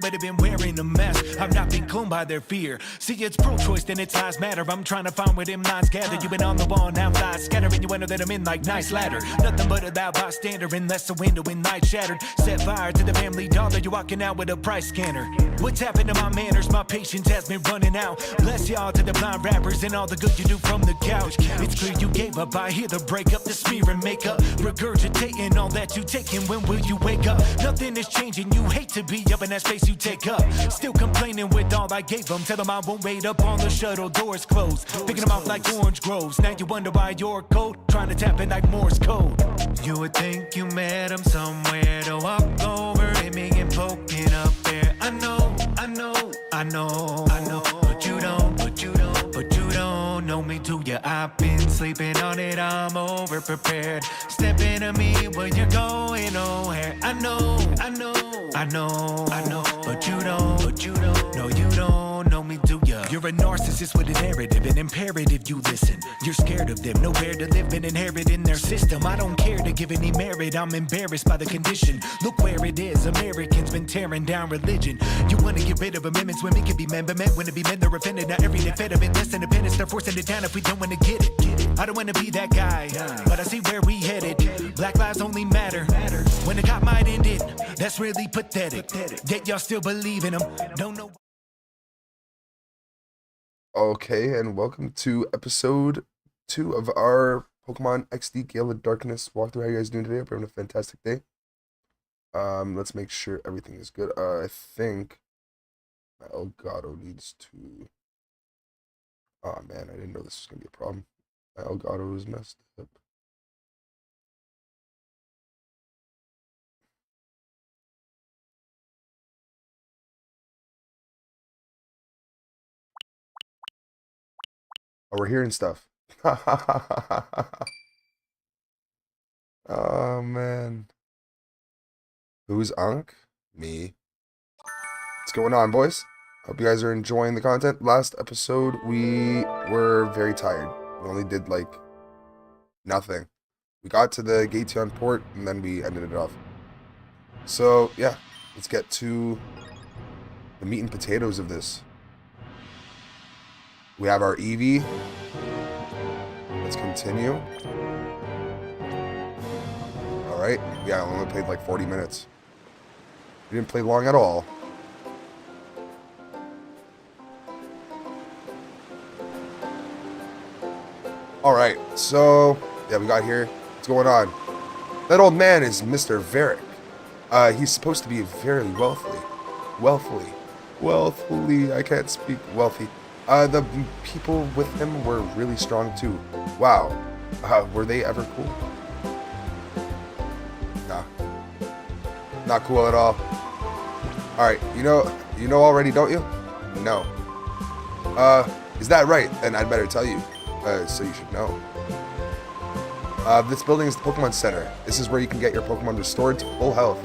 everybody been wearing a mask. I've not been cloned by their fear. See, it's pro-choice, then its lives matter. I'm trying to find where them lines gather. You been on the wall, now lies scattering. You enter that I'm in like nice ladder. Nothing but a thou bystander, unless the window in night shattered. Set fire to the family dollar. You walking out with a price scanner. What's happened to my manners? My patience has been running out. Bless y'all to the blind rappers and all the good you do from the couch. It's clear you gave up. I hear the breakup, the smear and makeup, regurgitating all that you taking. When will you wake up? Nothing is changing. You hate to be up in that space you take up. Still complaining with all I gave them. Tell them I won't wait up on the shuttle, doors closed. Picking them off like orange groves. Now you wonder why your code trying to tap it like Morse code. You would think you met him somewhere to walk over at me and poking up there. I know, but you don't know me, do ya? I've been sleeping on it, I'm over prepared. Step into me where you're going nowhere. I know, but you don't, no, you don't know me, do ya? You're a narcissist with a narrative, an imperative you listen. You're scared of them, nowhere to live and inherit in their system. I don't care to give any merit, I'm embarrassed by the condition. Look where it is, Americans been tearing down religion. You wanna get rid of amendments, women can be men, but men wanna be men, they're offended. Now every day fed of it, less independence, they're forcing it down if we don't wanna get it. I don't wanna be that guy, but I see where we headed. Black lives only matter when the cop might end it. That's really pathetic, yet y'all still believe in them. Don't know. Okay, and welcome to episode 2 of our Pokémon XD Gale of Darkness walkthrough. How you guys doing today? Hope you're having a fantastic day. Let's make sure everything is good. I think my Elgato needs to... Oh man, I didn't know this was going to be a problem. My Elgato is messed up. Oh, we're hearing stuff. Oh, man. Who's Unk? Me. What's going on, boys? Hope you guys are enjoying the content. Last episode, we were very tired. We only did, like, nothing. We got to the Gateon Port, and then we ended it off. So, yeah. Let's get to the meat and potatoes of this. We have our Eevee. Let's continue. Alright. Yeah, I only played like 40 minutes. We didn't play long at all. Alright, so yeah, we got here. What's going on? That old man is Mr. Varick. He's supposed to be very wealthy. I can't speak wealthy. The people with him were really strong too. Wow. Were they ever cool? Nah. Not cool at all. Alright, you know already, don't you? No. Is that right? Then I'd better tell you. So you should know. This building is the Pokemon Center. This is where you can get your Pokemon restored to full health.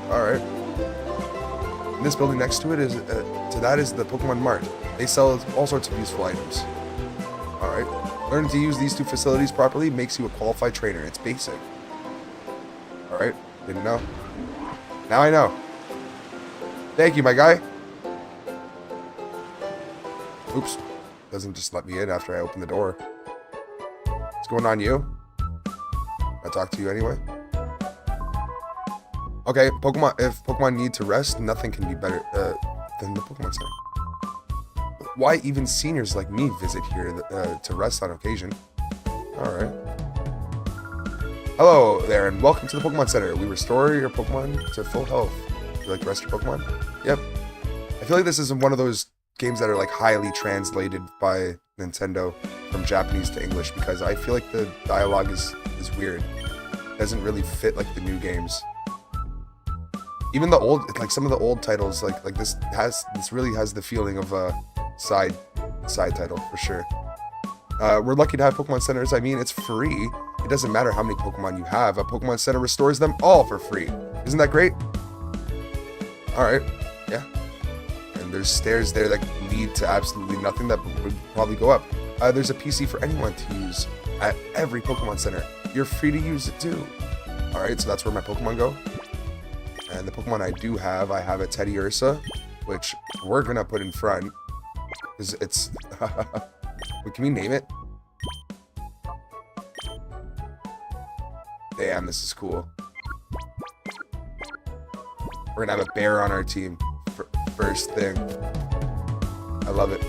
Alright. And this building next to it is, the Pokemon Mart. They sell all sorts of useful items. Alright. Learning to use these two facilities properly makes you a qualified trainer. It's basic. Alright. Didn't know. Now I know. Thank you, my guy. Oops. Doesn't just let me in after I open the door. What's going on, you? I talk to you anyway. Okay, if Pokemon need to rest, nothing can be better than the Pokemon Center. Why even seniors like me visit here to rest on occasion? Alright. Hello there, and welcome to the Pokemon Center. We restore your Pokemon to full health. You like to rest your Pokemon? Yep. I feel like this is one of those games that are like highly translated by Nintendo from Japanese to English, because I feel like the dialogue is weird. It doesn't really fit like the new games. Even the old, like some of the old titles, like this really has the feeling of a side title for sure. We're lucky to have Pokemon Centers. I mean, it's free. It doesn't matter how many Pokemon you have. A Pokemon Center restores them all for free. Isn't that great? Alright. Yeah. And there's stairs there that lead to absolutely nothing that would probably go up. There's a PC for anyone to use at every Pokemon Center. You're free to use it too. Alright, so that's where my Pokemon go. And the Pokemon I do have, I have a Teddy Ursa, which we're gonna put in front. It's wait, can we name it? Damn, this is cool. We're gonna have a bear on our team. First thing. I love it.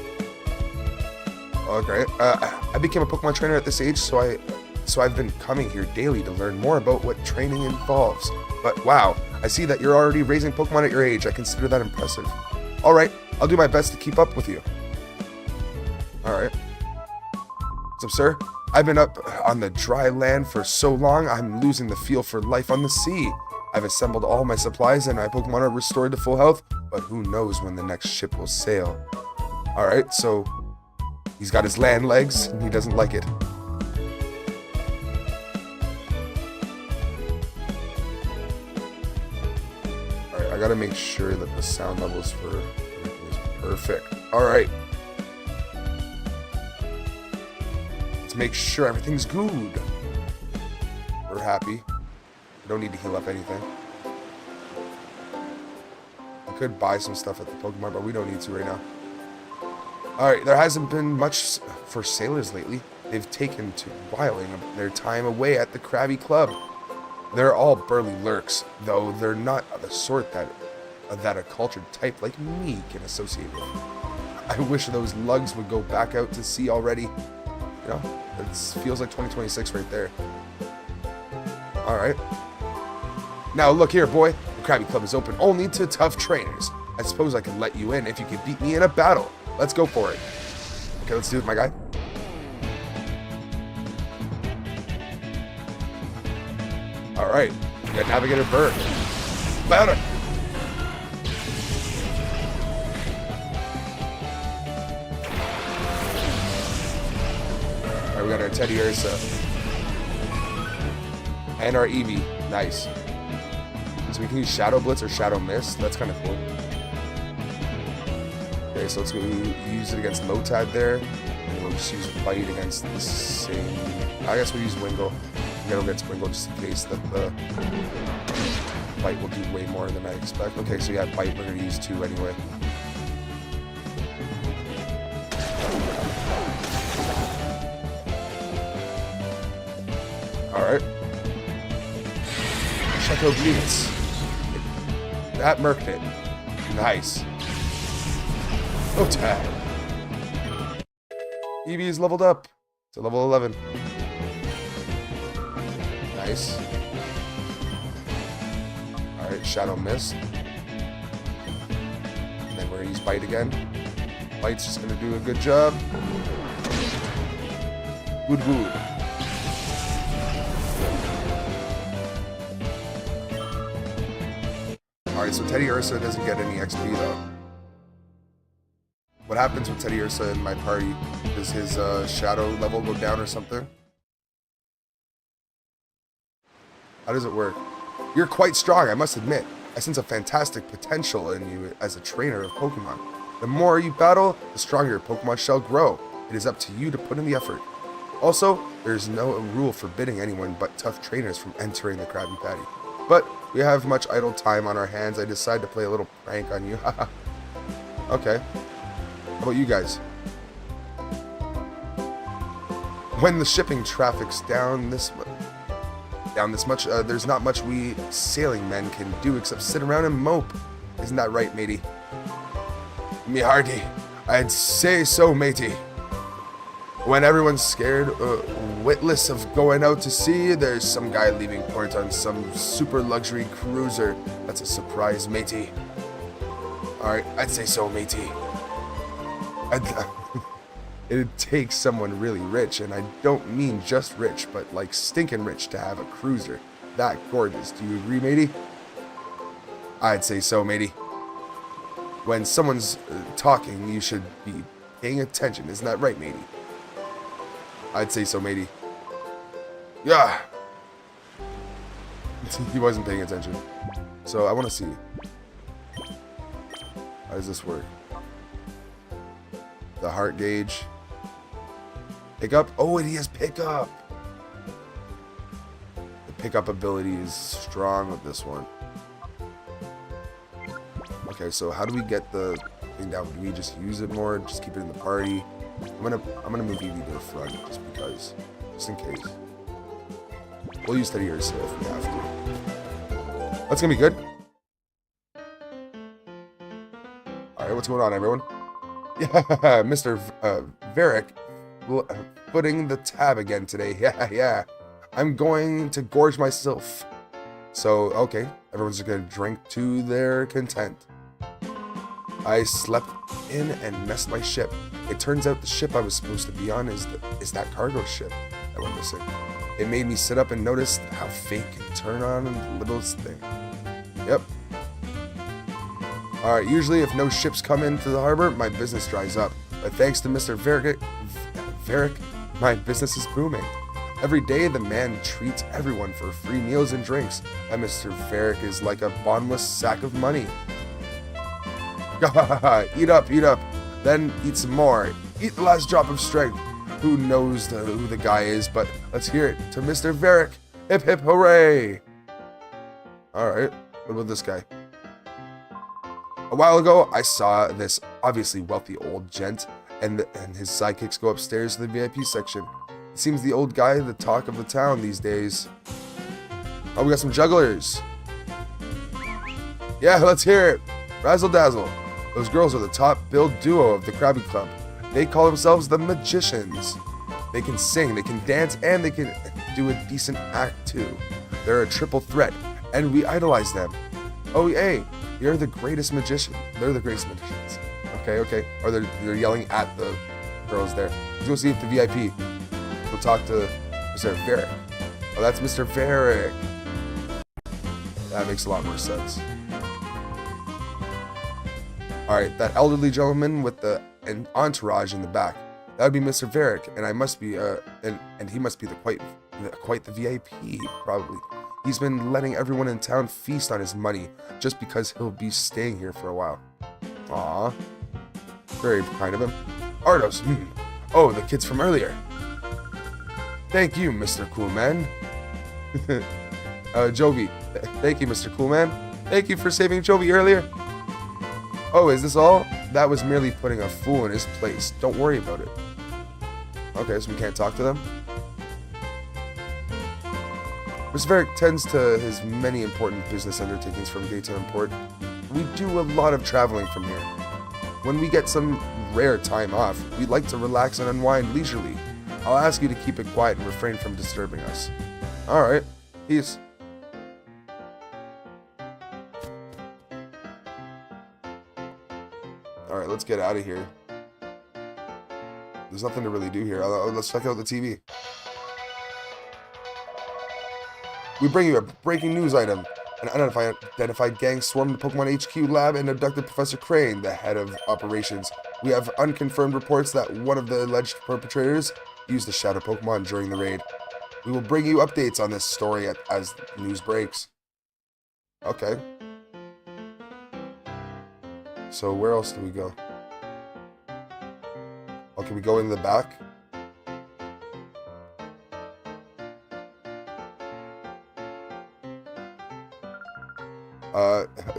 Okay. I became a Pokemon trainer at this age, so I've been coming here daily to learn more about what training involves. But wow, I see that you're already raising Pokemon at your age. I consider that impressive. Alright, I'll do my best to keep up with you. Alright. What's up, sir? I've been up on the dry land for so long, I'm losing the feel for life on the sea. I've assembled all my supplies and my Pokemon are restored to full health, but who knows when the next ship will sail. Alright, so he's got his land legs and he doesn't like it. Alright, I gotta make sure that the sound levels for everything is perfect. Alright. Let's make sure everything's good. We're happy. We don't need to heal up anything. We could buy some stuff at the Pokemon, but we don't need to right now. Alright, there hasn't been much for sailors lately. They've taken to whiling their time away at the Krabby Club. They're all burly lurks, though they're not the sort that a cultured type like me can associate with. I wish those lugs would go back out to sea already. You know, it feels like 2026 right there. Alright. Now look here, boy. The Krabby Club is open only to tough trainers. I suppose I can let you in if you can beat me in a battle. Let's go for it. Okay, let's do it, my guy. Alright. We got Navigator Bird. Louder! Alright, we got our Teddy Ursa. And our Eevee. Nice. So we can use Shadow Blitz or Shadow Mist. That's kind of cool. Okay, so let's go use it against Lotad there. And we'll just use Bite against the same... I guess we'll use Wingull. We gotta go against Wingull just in case that the Bite will do way more than I expect. Okay, so yeah, Bite we're gonna use 2 anyway. Alright. Shadow Blitz. That murked it. Nice. Oh, tag. Eevee is leveled up to level 11. Nice. Alright, Shadow Mist. And then we're gonna use Bite again. Bite's just gonna do a good job. Good, good. Alright, so Teddy Ursa doesn't get any XP though. What happens with Teddy Ursa in my party? Does his shadow level go down or something? How does it work? You're quite strong, I must admit. I sense a fantastic potential in you as a trainer of Pokemon. The more you battle, the stronger your Pokemon shall grow. It is up to you to put in the effort. Also, there is no rule forbidding anyone but tough trainers from entering the Krabby Patty. But we have much idle time on our hands. I decided to play a little prank on you. Okay. How about you guys? When the shipping traffic's down this much, there's not much we sailing men can do except sit around and mope. Isn't that right, matey? Me hearty, I'd say so, matey. When everyone's scared, witless of going out to sea, there's some guy leaving port on some super luxury cruiser. That's a surprise, matey. Alright, I'd say so, matey. It'd take someone really rich, and I don't mean just rich, but like stinking rich to have a cruiser that gorgeous. Do you agree, matey? I'd say so, matey. When someone's talking, you should be paying attention. Isn't that right, matey? I'd say so, matey. Yeah. He wasn't paying attention. So I want to see. How does this work? The heart gauge. Pickup? Oh, and he has pickup. The pickup ability is strong with this one. Okay, so how do we get the thing down? Do we just use it more? Just keep it in the party? I'm gonna move Eevee to the front just because, just in case. We'll use Teddy Ursa if we have to. That's gonna be good. All right, what's going on, everyone? Yeah, Mr. Varric, footing the tab again today. Yeah. I'm going to gorge myself. So, okay, everyone's just gonna drink to their content. I slept in and messed my ship. It turns out the ship I was supposed to be on is that cargo ship that went missing. It made me sit up and notice how fate can turn on the littlest thing. Yep. Alright, usually if no ships come into the harbor, my business dries up. But thanks to Mr. Varric, my business is booming. Every day the man treats everyone for free meals and drinks, and Mr. Varric is like a bottomless sack of money. Eat up, then eat some more. Eat the last drop of strength. Who knows who the guy is, but let's hear it to Mr. Varric. Hip hip hooray! Alright, what about this guy? A while ago, I saw this obviously wealthy old gent and his sidekicks go upstairs to the VIP section. It seems the old guy the talk of the town these days. Oh, we got some jugglers. Yeah, let's hear it. Razzle dazzle. Those girls are the top billed duo of the Krabby Club. They call themselves the Magicians. They can sing, they can dance, and they can do a decent act too. They're a triple threat, and we idolize them. Oh, hey, you're the greatest magician. They're the greatest magicians. Okay. Or they're yelling at the girls there. Let's go see if the VIP. We'll talk to Mr. Varric. Oh, that's Mr. Varric. That makes a lot more sense. Alright, that elderly gentleman with an entourage in the back. That would be Mr. Varric, and I must be, and he must be quite the VIP, probably. He's been letting everyone in town feast on his money, just because he'll be staying here for a while. Aww. Very kind of him. Ardos, Oh, the kids from earlier. Thank you, Mr. Coolman. Jovi. Thank you, Mr. Coolman. Thank you for saving Jovi earlier. Oh, is this all? That was merely putting a fool in his place. Don't worry about it. Okay, so we can't talk to them? Mr. Varric tends to his many important business undertakings from Gateon Port. We do a lot of traveling from here. When we get some rare time off, we like to relax and unwind leisurely. I'll ask you to keep it quiet and refrain from disturbing us. Alright, peace. Alright, let's get out of here. There's nothing to really do here. Let's check out the TV. We bring you a breaking news item. An unidentified gang swarmed the Pokemon HQ lab and abducted Professor Crane, the head of operations. We have unconfirmed reports that one of the alleged perpetrators used the Shadow Pokémon during the raid. We will bring you updates on this story as news breaks. Okay. So where else do we go? Oh, can we go in the back?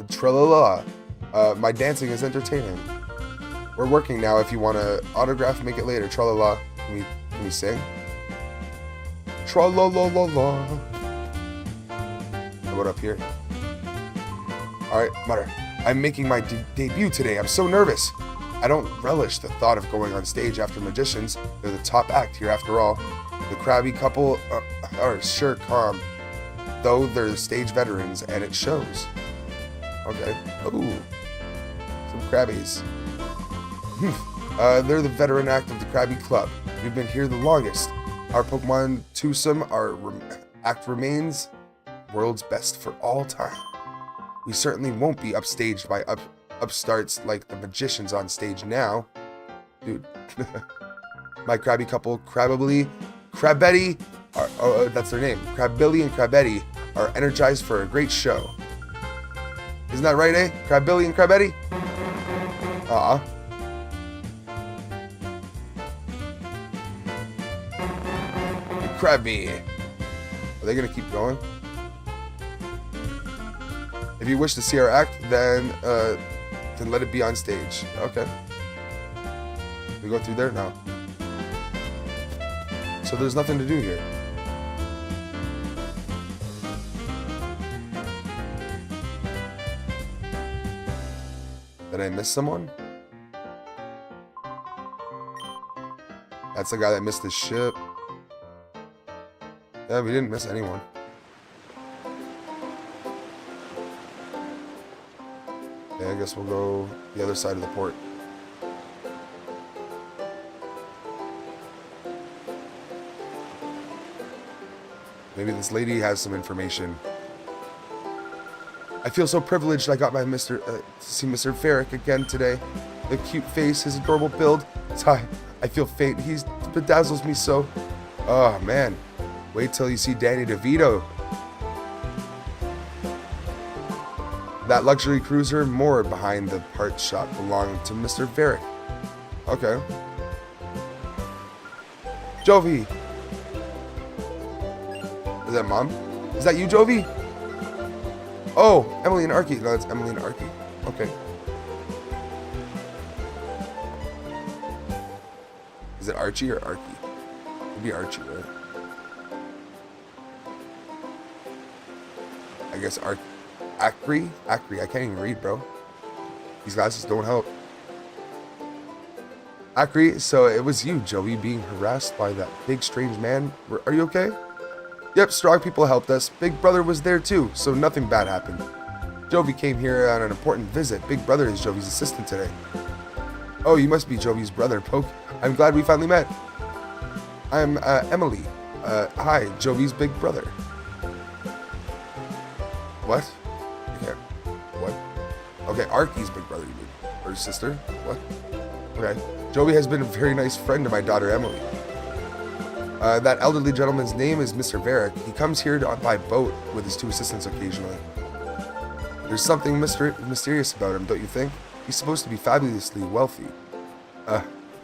Tralala. My dancing is entertaining. We're working now. If you want to autograph, make it later. Tralala. Can we sing? Tra-la-la-la-la. What up here? Alright, Mutter. I'm making my debut today. I'm so nervous. I don't relish the thought of going on stage after Magicians. They're the top act here after all. The Krabby couple are sure calm, though they're the stage veterans, and it shows. Okay. Ooh. Some Krabbies. They're the veteran act of the Krabby Club. We've been here the longest. Our Pokemon twosome act remains world's best for all time. We certainly won't be upstaged by upstarts like the Magicians on stage now. Dude. My Krabby couple, Krabbetty, that's their name. Krabbilly and Krabetty are energized for a great show. Isn't that right, eh? Krabbilly and Krabetty? Aw. Krabby. Are they gonna keep going? If you wish to see our act, then Then let it be on stage. Okay. We go through there now. So there's nothing to do here. Did I miss someone? That's the guy that missed his ship. Yeah, we didn't miss anyone. Yeah, I guess we'll go the other side of the port. Maybe this lady has some information. I feel so privileged I got my to see Mr. Varric again today. The cute face, his adorable build. I feel faint. He bedazzles me so. Oh, man. Wait till you see Danny DeVito. That luxury cruiser moored behind the parts shop belonged to Mr. Varric. Okay. Jovi! Is that Mom? Is that you, Jovi? Oh, Emily and Arky. No, that's Emily and Arky. Okay. Is it Archie or Arky? It'd be Archie, right? I guess Acri? Acri. I can't even read, bro. These glasses don't help. Acri, so it was you, Joey, being harassed by that big strange man. Are you okay? Yep, strong people helped us. Big Brother was there too, so nothing bad happened. Jovi came here on an important visit. Big Brother is Jovi's assistant today. Oh, you must be Jovi's brother, Poke. I'm glad we finally met. I'm Emily. Hi, Jovi's big brother. What? Okay. What? Okay, Arky's big brother, you mean? Or sister? What? Okay. Jovi has been a very nice friend to my daughter, Emily. That elderly gentleman's name is Mr. Varric. He comes here by boat with his two assistants occasionally. There's something mysterious about him, don't you think? He's supposed to be fabulously wealthy.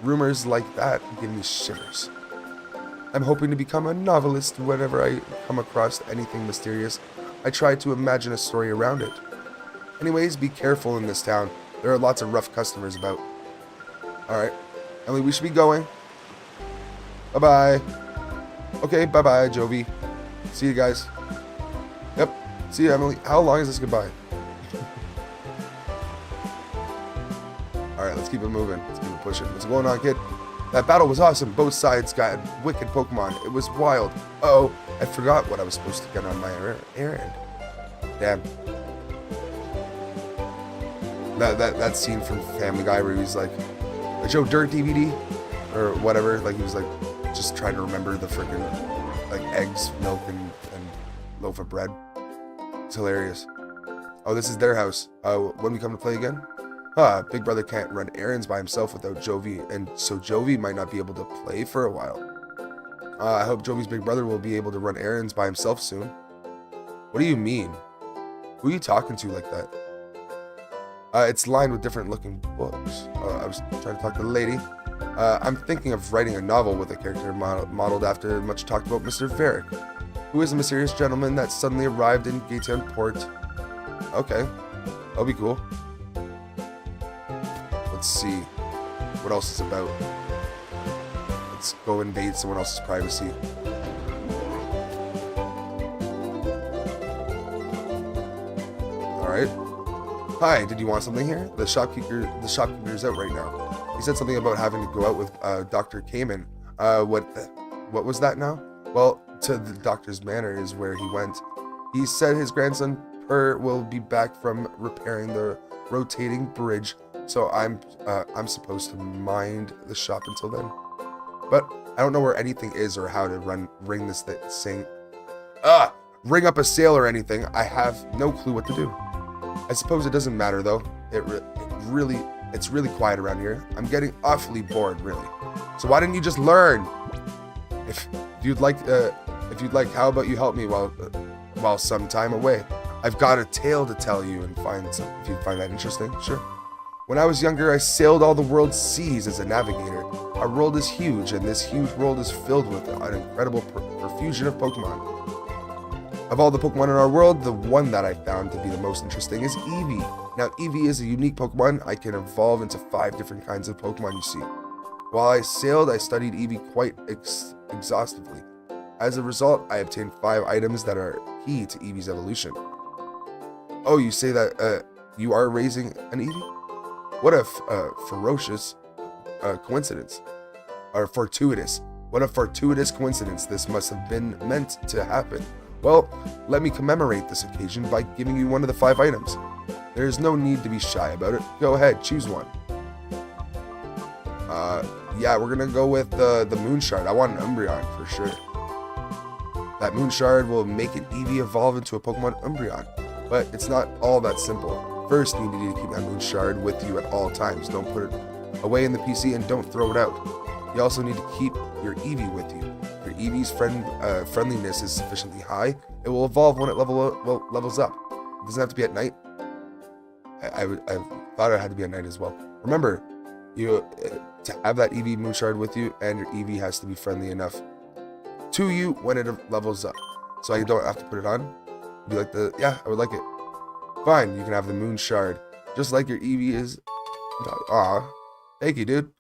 Rumors like that give me shivers. I'm hoping to become a novelist whenever I come across anything mysterious. I try to imagine a story around it. Anyways, be careful in this town. There are lots of rough customers about. Alright. Emily, we should be going. Bye-bye. Okay, bye-bye, Jovi. See you guys. Yep. See you, Emily. How long is this goodbye? Alright, let's keep it moving. Let's keep it pushing. What's going on, kid? That battle was awesome. Both sides got wicked Pokemon. It was wild. Uh-oh. I forgot what I was supposed to get on my errand. Damn. That scene from Family Guy where he was like, a Joe Dirt DVD? Or whatever. Like, he was like, just trying to remember the freaking, like, eggs, milk, and loaf of bread. It's hilarious. Oh, this is their house. When we come to play again? Big Brother can't run errands by himself without Jovi, and so Jovi might not be able to play for a while. I hope Jovi's big brother will be able to run errands by himself soon. What do you mean? Who are you talking to like that? It's lined with different looking books. I was trying to talk to the lady. I'm thinking of writing a novel with a character modeled after much talked about Mr. Varric, who is a mysterious gentleman that suddenly arrived in Gateon Port. Okay, that'll be cool. Let's see what else it's about. Let's go invade someone else's privacy. Alright. Hi, did you want something here? The shopkeeper's out right now. He said something about having to go out with Dr. Cayman. What was that now? Well, to the doctor's manor is where he went. He said his grandson Per will be back from repairing the rotating bridge. So I'm supposed to mind the shop until then. But I don't know where anything is or how to ring this thing. Ring up a sale or anything. I have no clue what to do. I suppose it doesn't matter though. It's really quiet around here. I'm getting awfully bored, really. So why didn't you just learn? If you'd like, how about you help me while some time away? I've got a tale to tell you and if you find that interesting, sure. When I was younger, I sailed all the world's seas as a navigator. Our world is huge, and this huge world is filled with an incredible profusion of Pokemon. Of all the Pokemon in our world, the one that I found to be the most interesting is Eevee. Now, Eevee is a unique Pokemon. I can evolve into 5 different kinds of Pokemon you see. While I sailed, I studied Eevee quite exhaustively. As a result, I obtained 5 items that are key to Eevee's evolution. Oh, you say that you are raising an Eevee? What a ferocious coincidence. Or fortuitous. What a fortuitous coincidence. This must have been meant to happen. Well, let me commemorate this occasion by giving you one of the 5 items. There is no need to be shy about it. Go ahead, choose one. Yeah, we're gonna go with the Moon Shard. I want an Umbreon for sure. That Moon Shard will make an Eevee evolve into a Pokemon Umbreon. But it's not all that simple. First, you need to keep that Moon Shard with you at all times. Don't put it away in the PC and don't throw it out. You also need to keep your Eevee with you. If your Eevee's friendliness is sufficiently high, it will evolve when it levels up. It doesn't have to be at night. I thought it had to be at night as well. Remember, you to have that Eevee Moon Shard with you, and your Eevee has to be friendly enough to you when it levels up. So I don't have to put it on. Be like yeah, I would like it. Fine, you can have the Moon Shard, just like your Eevee is. Aw, thank you, dude.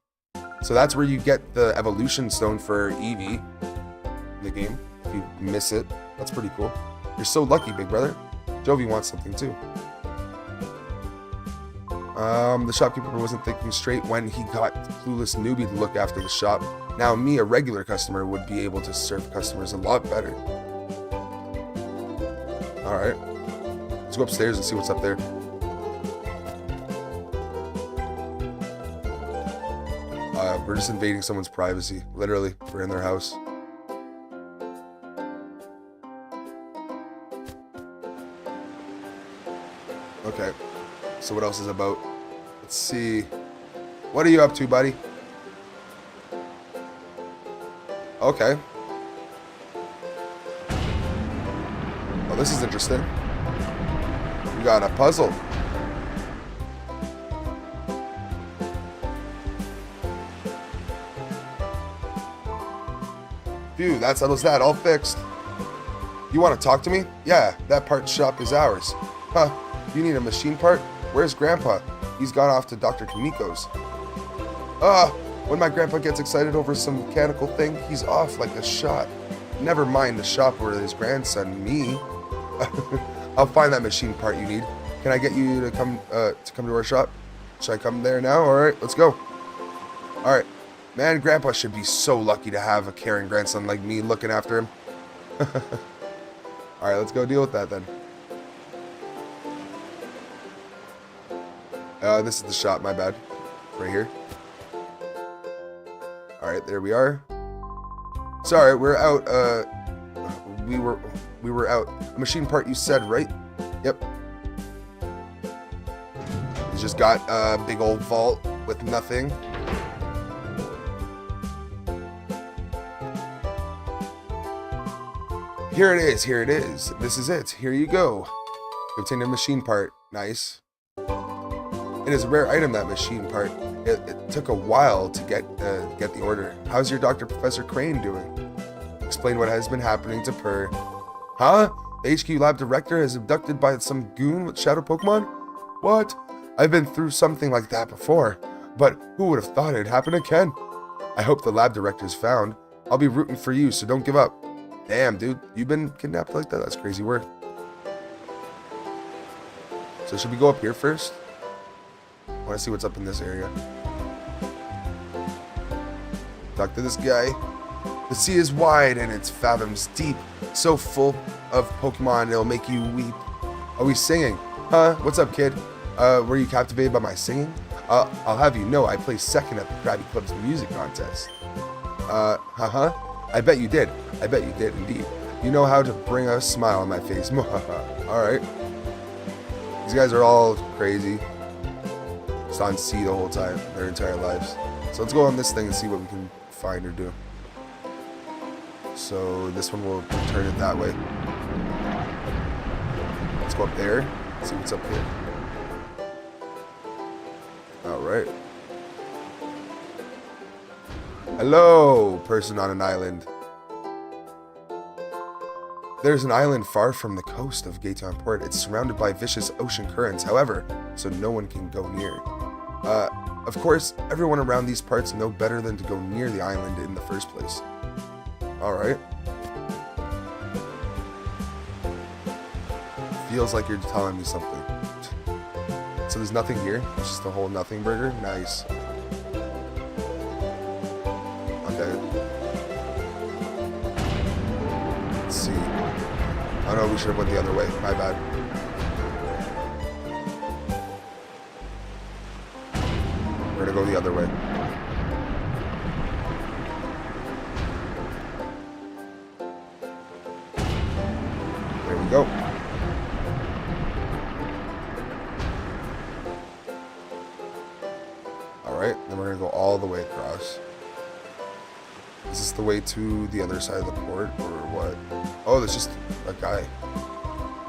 So that's where you get the evolution stone for Eevee in the game. If you miss it, that's pretty cool. You're so lucky, big brother. Jovi wants something too. The shopkeeper wasn't thinking straight when he got the clueless newbie to look after the shop. Now me, a regular customer, would be able to serve customers a lot better. Alright. Let's go upstairs and see what's up there. We're just invading someone's privacy. Literally, we're in their house. Okay. So what else is about? Let's see. What are you up to, buddy? Okay. Oh, this is interesting. We got a puzzle. Phew, that settles that. All fixed. You want to talk to me? Yeah, that part shop is ours. Huh, you need a machine part? Where's Grandpa? He's gone off to Dr. Kamiko's. When my grandpa gets excited over some mechanical thing, he's off like a shot. Never mind the shop where his grandson, me. I'll find that machine part you need. Can I get you to come to our shop? Should I come there now? Alright, let's go. Alright. Man, Grandpa should be so lucky to have a caring grandson like me looking after him. Alright, let's go deal with that then. This is the shop, my bad. Right here. Alright, there we are. Sorry, we're out. We were out. A machine part you said, right? Yep. He's just got a big old vault with nothing. Here it is, here it is. This is it. Here you go. You obtained a machine part. Nice. It is a rare item, that machine part. It took a while to get the order. How's your Dr. Professor Crane doing? Explain what has been happening to Purr. Huh? The HQ lab director is abducted by some goon with Shadow Pokemon? What? I've been through something like that before, but who would have thought it'd happen again? I hope the lab director is found. I'll be rooting for you, so don't give up. Damn, dude, you've been kidnapped like that? That's crazy work. So should we go up here first? I want to see what's up in this area. Talk to this guy. The sea is wide and its fathoms deep, so full of Pokemon it'll make you weep. Are we singing? Huh? What's up, kid? Were you captivated by my singing? I'll have you know I placed second at the Krabby Club's music contest. Huh? I bet you did. I bet you did indeed. You know how to bring a smile on my face. Alright. These guys are all crazy. Just on sea the whole time, their entire lives. So let's go on this thing and see what we can find or do. So this one will turn it that way. Let's go up there. See what's up here. Alright. Hello, person on an island. There's an island far from the coast of Gateon Port. It's surrounded by vicious ocean currents, however, so no one can go near. Of course, everyone around these parts know better than to go near the island in the first place. Alright. Feels like you're telling me something. So there's nothing here? It's just a whole nothing burger? Nice. Okay. Let's see. Oh no, we should have went the other way. My bad. We're gonna go the other way. There we go. Alright, then we're gonna go all the way across. Is this the way to the other side of the port, or what? Oh, there's just a guy.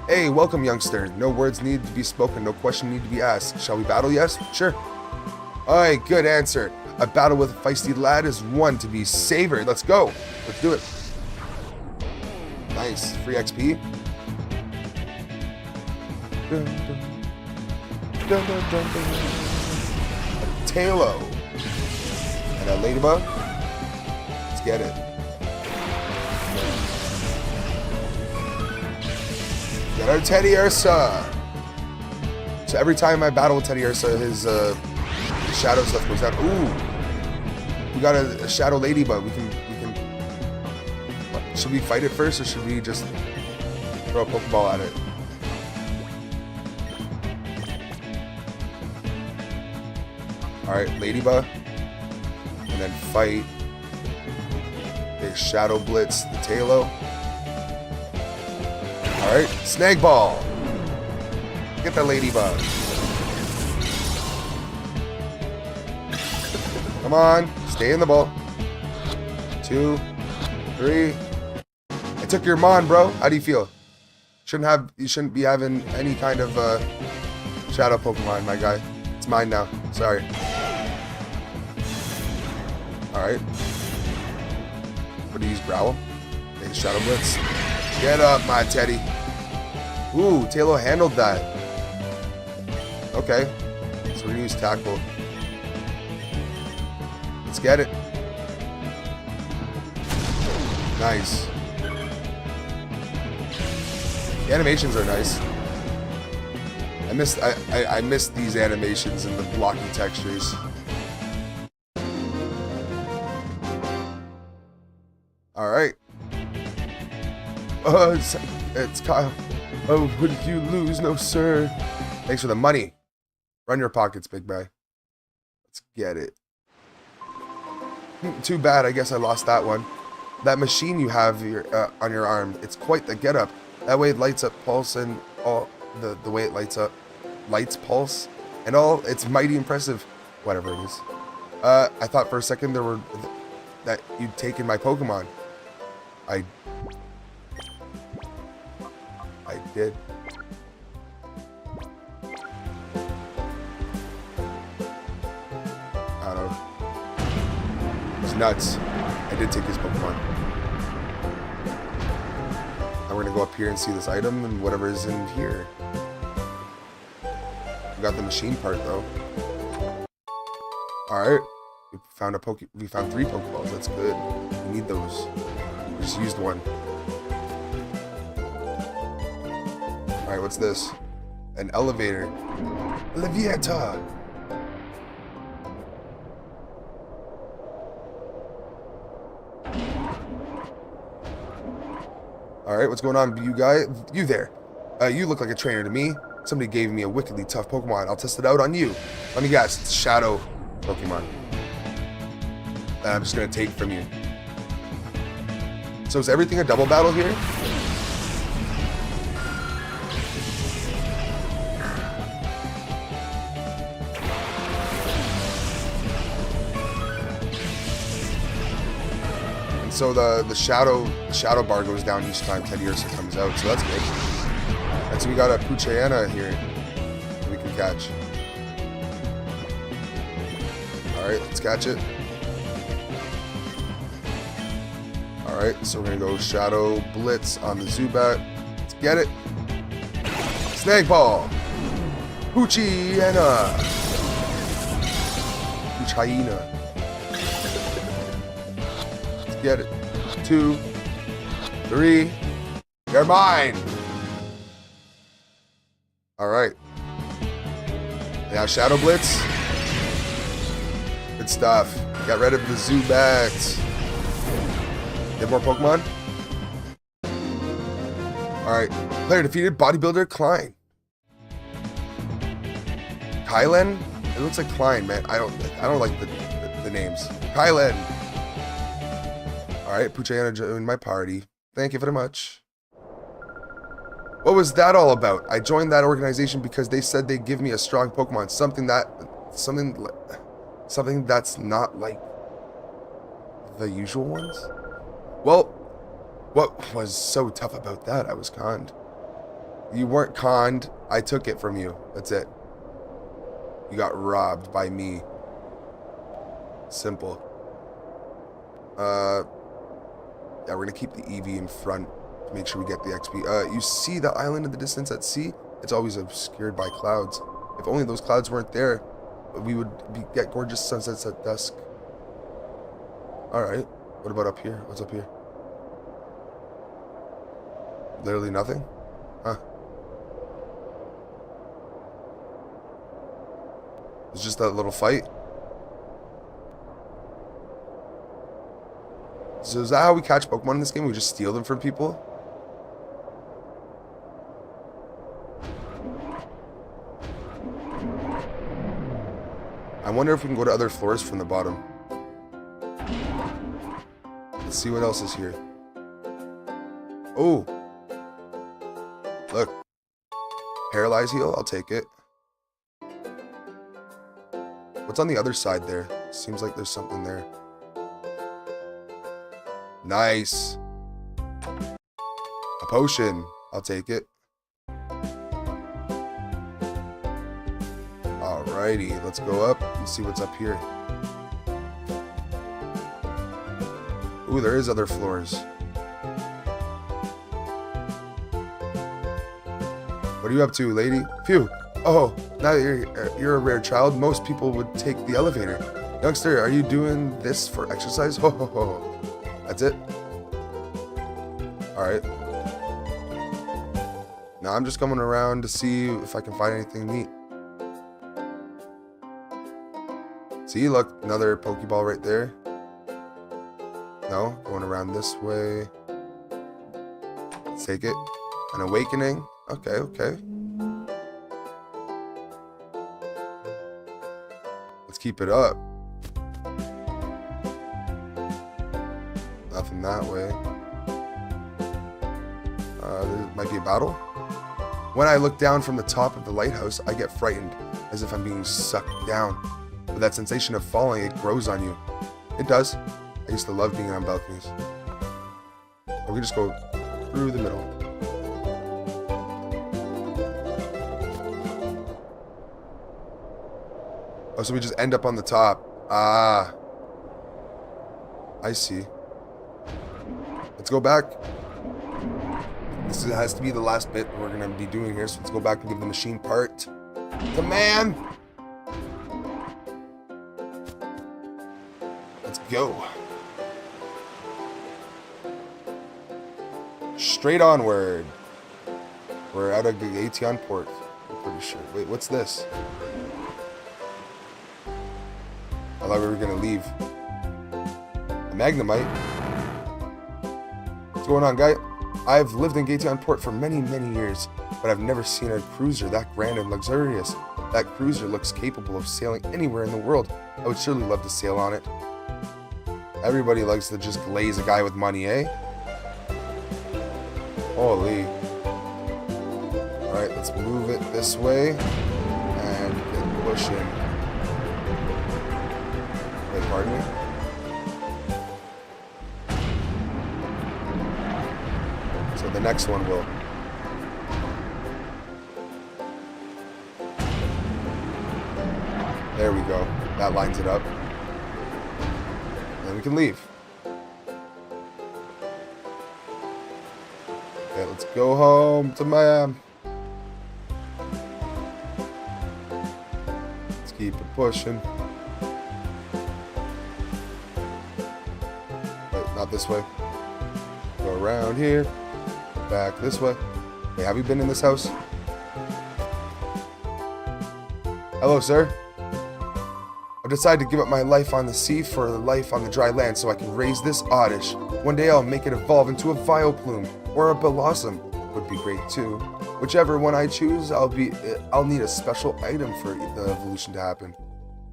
Hey, welcome, youngster. No words need to be spoken, no question need to be asked. Shall we battle, yes? Sure. Alright, good answer. A battle with a feisty lad is one to be savored. Let's go. Let's do it. Nice. Free XP. Dun, dun. Dun, dun, dun, dun. A Talo. And a Ladybug. Let's get it. Get our Teddy Ursa. So every time I battle with Teddy Ursa, his shadow stuff goes down. Ooh, we got a shadow ladybug. We can. Should we fight it first, or should we just throw a Pokeball at it? All right, ladybug, and then fight a shadow blitz the Talo. All right, snag ball. Get that ladybug. Come on, stay in the ball. 2, 3. I took your Mon, bro. How do you feel? You shouldn't be having any kind of shadow Pokemon, my guy. It's mine now. Sorry. Alright. What do you use, Growl? Okay, Shadow Blitz. Get up, my Teddy. Ooh, Talo handled that. Okay. So we're gonna use Tackle. Let's get it. Nice. The animations are nice. I missed these animations and the blocky textures. All right. It's Kyle. Oh, what did you lose? No, sir. Thanks for the money. Run your pockets, big guy. Let's get it. Too bad, I guess I lost that one. That machine you have on your arm, it's quite the getup. That way it lights up pulse and all the way it lights pulse and all. It's mighty impressive. Whatever it is. I thought for a second that you'd taken my Pokemon. I did. I don't know. It's nuts. I did take his Pokemon. Now we're gonna go up here and see this item and whatever is in here. We got the machine part though. Alright. We found 3 Pokeballs. That's good. We need those. We just used one. Alright, what's this? An elevator. Leviata! Alright, what's going on, you guy? You there. You look like a trainer to me. Somebody gave me a wickedly tough Pokemon. I'll test it out on you. Let me guess, it's Shadow Pokemon. That I'm just gonna take from you. So is everything a double battle here? So the shadow bar goes down each time Teddy Ursa comes out, so that's good. And so we got a Puchayana here that we can catch. Alright, let's catch it. Alright, so we're gonna go Shadow Blitz on the Zubat. Let's get it. Snake Ball. Poochiana. Poochiana. Let's get it. 2, 3. You're mine. Alright. Now Shadow Blitz. Good stuff. Got rid of the Zubat. Get more Pokemon. Alright. Player defeated Bodybuilder Klein. Kylen? It looks like Klein, man. I don't like the names. Kylen. Alright, Poochiana joined my party. Thank you very much. What was that all about? I joined that organization because they said they'd give me a strong Pokemon. Something that's not like the usual ones? Well, what was so tough about that? I was conned. You weren't conned. I took it from you. That's it. You got robbed by me. Simple. Yeah, we're gonna keep the EV in front to make sure we get the XP. You see the island in the distance at sea? It's always obscured by clouds. If only those clouds weren't there, we would get gorgeous sunsets at dusk. Alright. What about up here? What's up here? Literally nothing? Huh. It's just that little fight. So is that how we catch Pokemon in this game? We just steal them from people? I wonder if we can go to other floors from the bottom. Let's see what else is here. Oh. Look. Paralyze heal, I'll take it. What's on the other side there? Seems like there's something there. Nice. A potion. I'll take it. Alrighty, let's go up and see what's up here. Ooh, there is other floors. What are you up to, lady? Phew. Oh, now that you're a rare child, most people would take the elevator. Youngster, are you doing this for exercise? Ho ho ho. That's it? Alright. Now I'm just coming around to see if I can find anything neat. See, look, another Pokeball right there. No, going around this way. Let's take it. An awakening. Okay, okay. Let's keep it up. Nothing that way. There might be a battle. When I look down from the top of the lighthouse, I get frightened, as if I'm being sucked down. But that sensation of falling, it grows on you. It does. I used to love being on balconies. Or we just go through the middle. Oh, so we just end up on the top. Ah. I see. Let's go back. This has to be the last bit we're going to be doing here, so let's go back and give the machine part to man. Let's go. Straight onward. We're out of Gateon Port, I'm pretty sure. Wait, what's this? I thought we were going to leave. A Magnemite. What's going on, guy? I've lived in Gateon Port for many, many years, but I've never seen a cruiser that grand and luxurious. That cruiser looks capable of sailing anywhere in the world. I would surely love to sail on it. Everybody likes to just glaze a guy with money, eh? Holy. Alright, let's move it this way. And get pushing. Wait, pardon me? So the next one will. There we go. That lines it up. And then we can leave. Okay, let's go home to my Let's keep it pushing. Wait, not this way. Go around here. Back this way. Hey, have you been in this house? Hello, sir. I've decided to give up my life on the sea for a life on the dry land so I can raise this oddish. One day I'll make it evolve into a Vileplume or a Blossom. Would be great too. Whichever one I choose, I'll need a special item for the evolution to happen.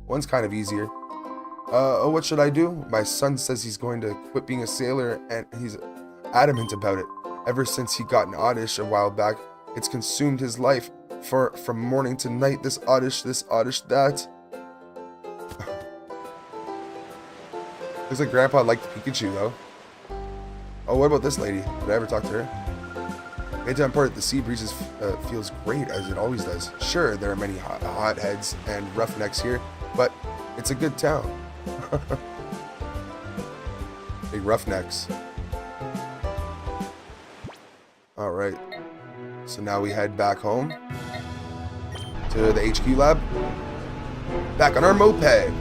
One's kind of easier. What should I do? My son says he's going to quit being a sailor and he's adamant about it. Ever since he got an oddish a while back, it's consumed his life. From morning to night, this oddish, that. Looks like Grandpa liked Pikachu, though. Oh, what about this lady? Did I ever talk to her? Gateon Port, the sea breezes feels great, as it always does. Sure, there are many hotheads and roughnecks here, but it's a good town. Big roughnecks. Alright. So now we head back home to the HQ lab. Back on our moped.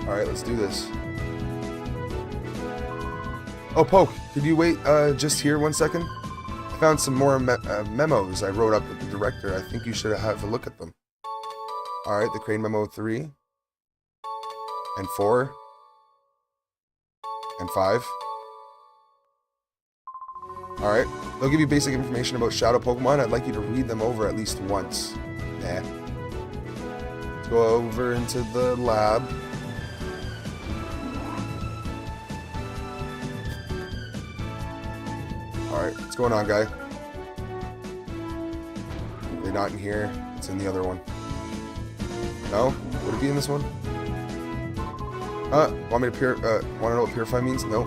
Alright, let's do this. Oh, Poke, could you wait just here 1 second? I found some more memos I wrote up with the director. I think you should have a look at them. Alright, the Crane Memo 3. And 4. And 5. Alright, they'll give you basic information about Shadow Pokemon. I'd like you to read them over at least once. Nah. Let's go over into the lab. Alright, what's going on, guy? They're not in here. It's in the other one. No? Would it be in this one? Want me to want to know what purify means? No.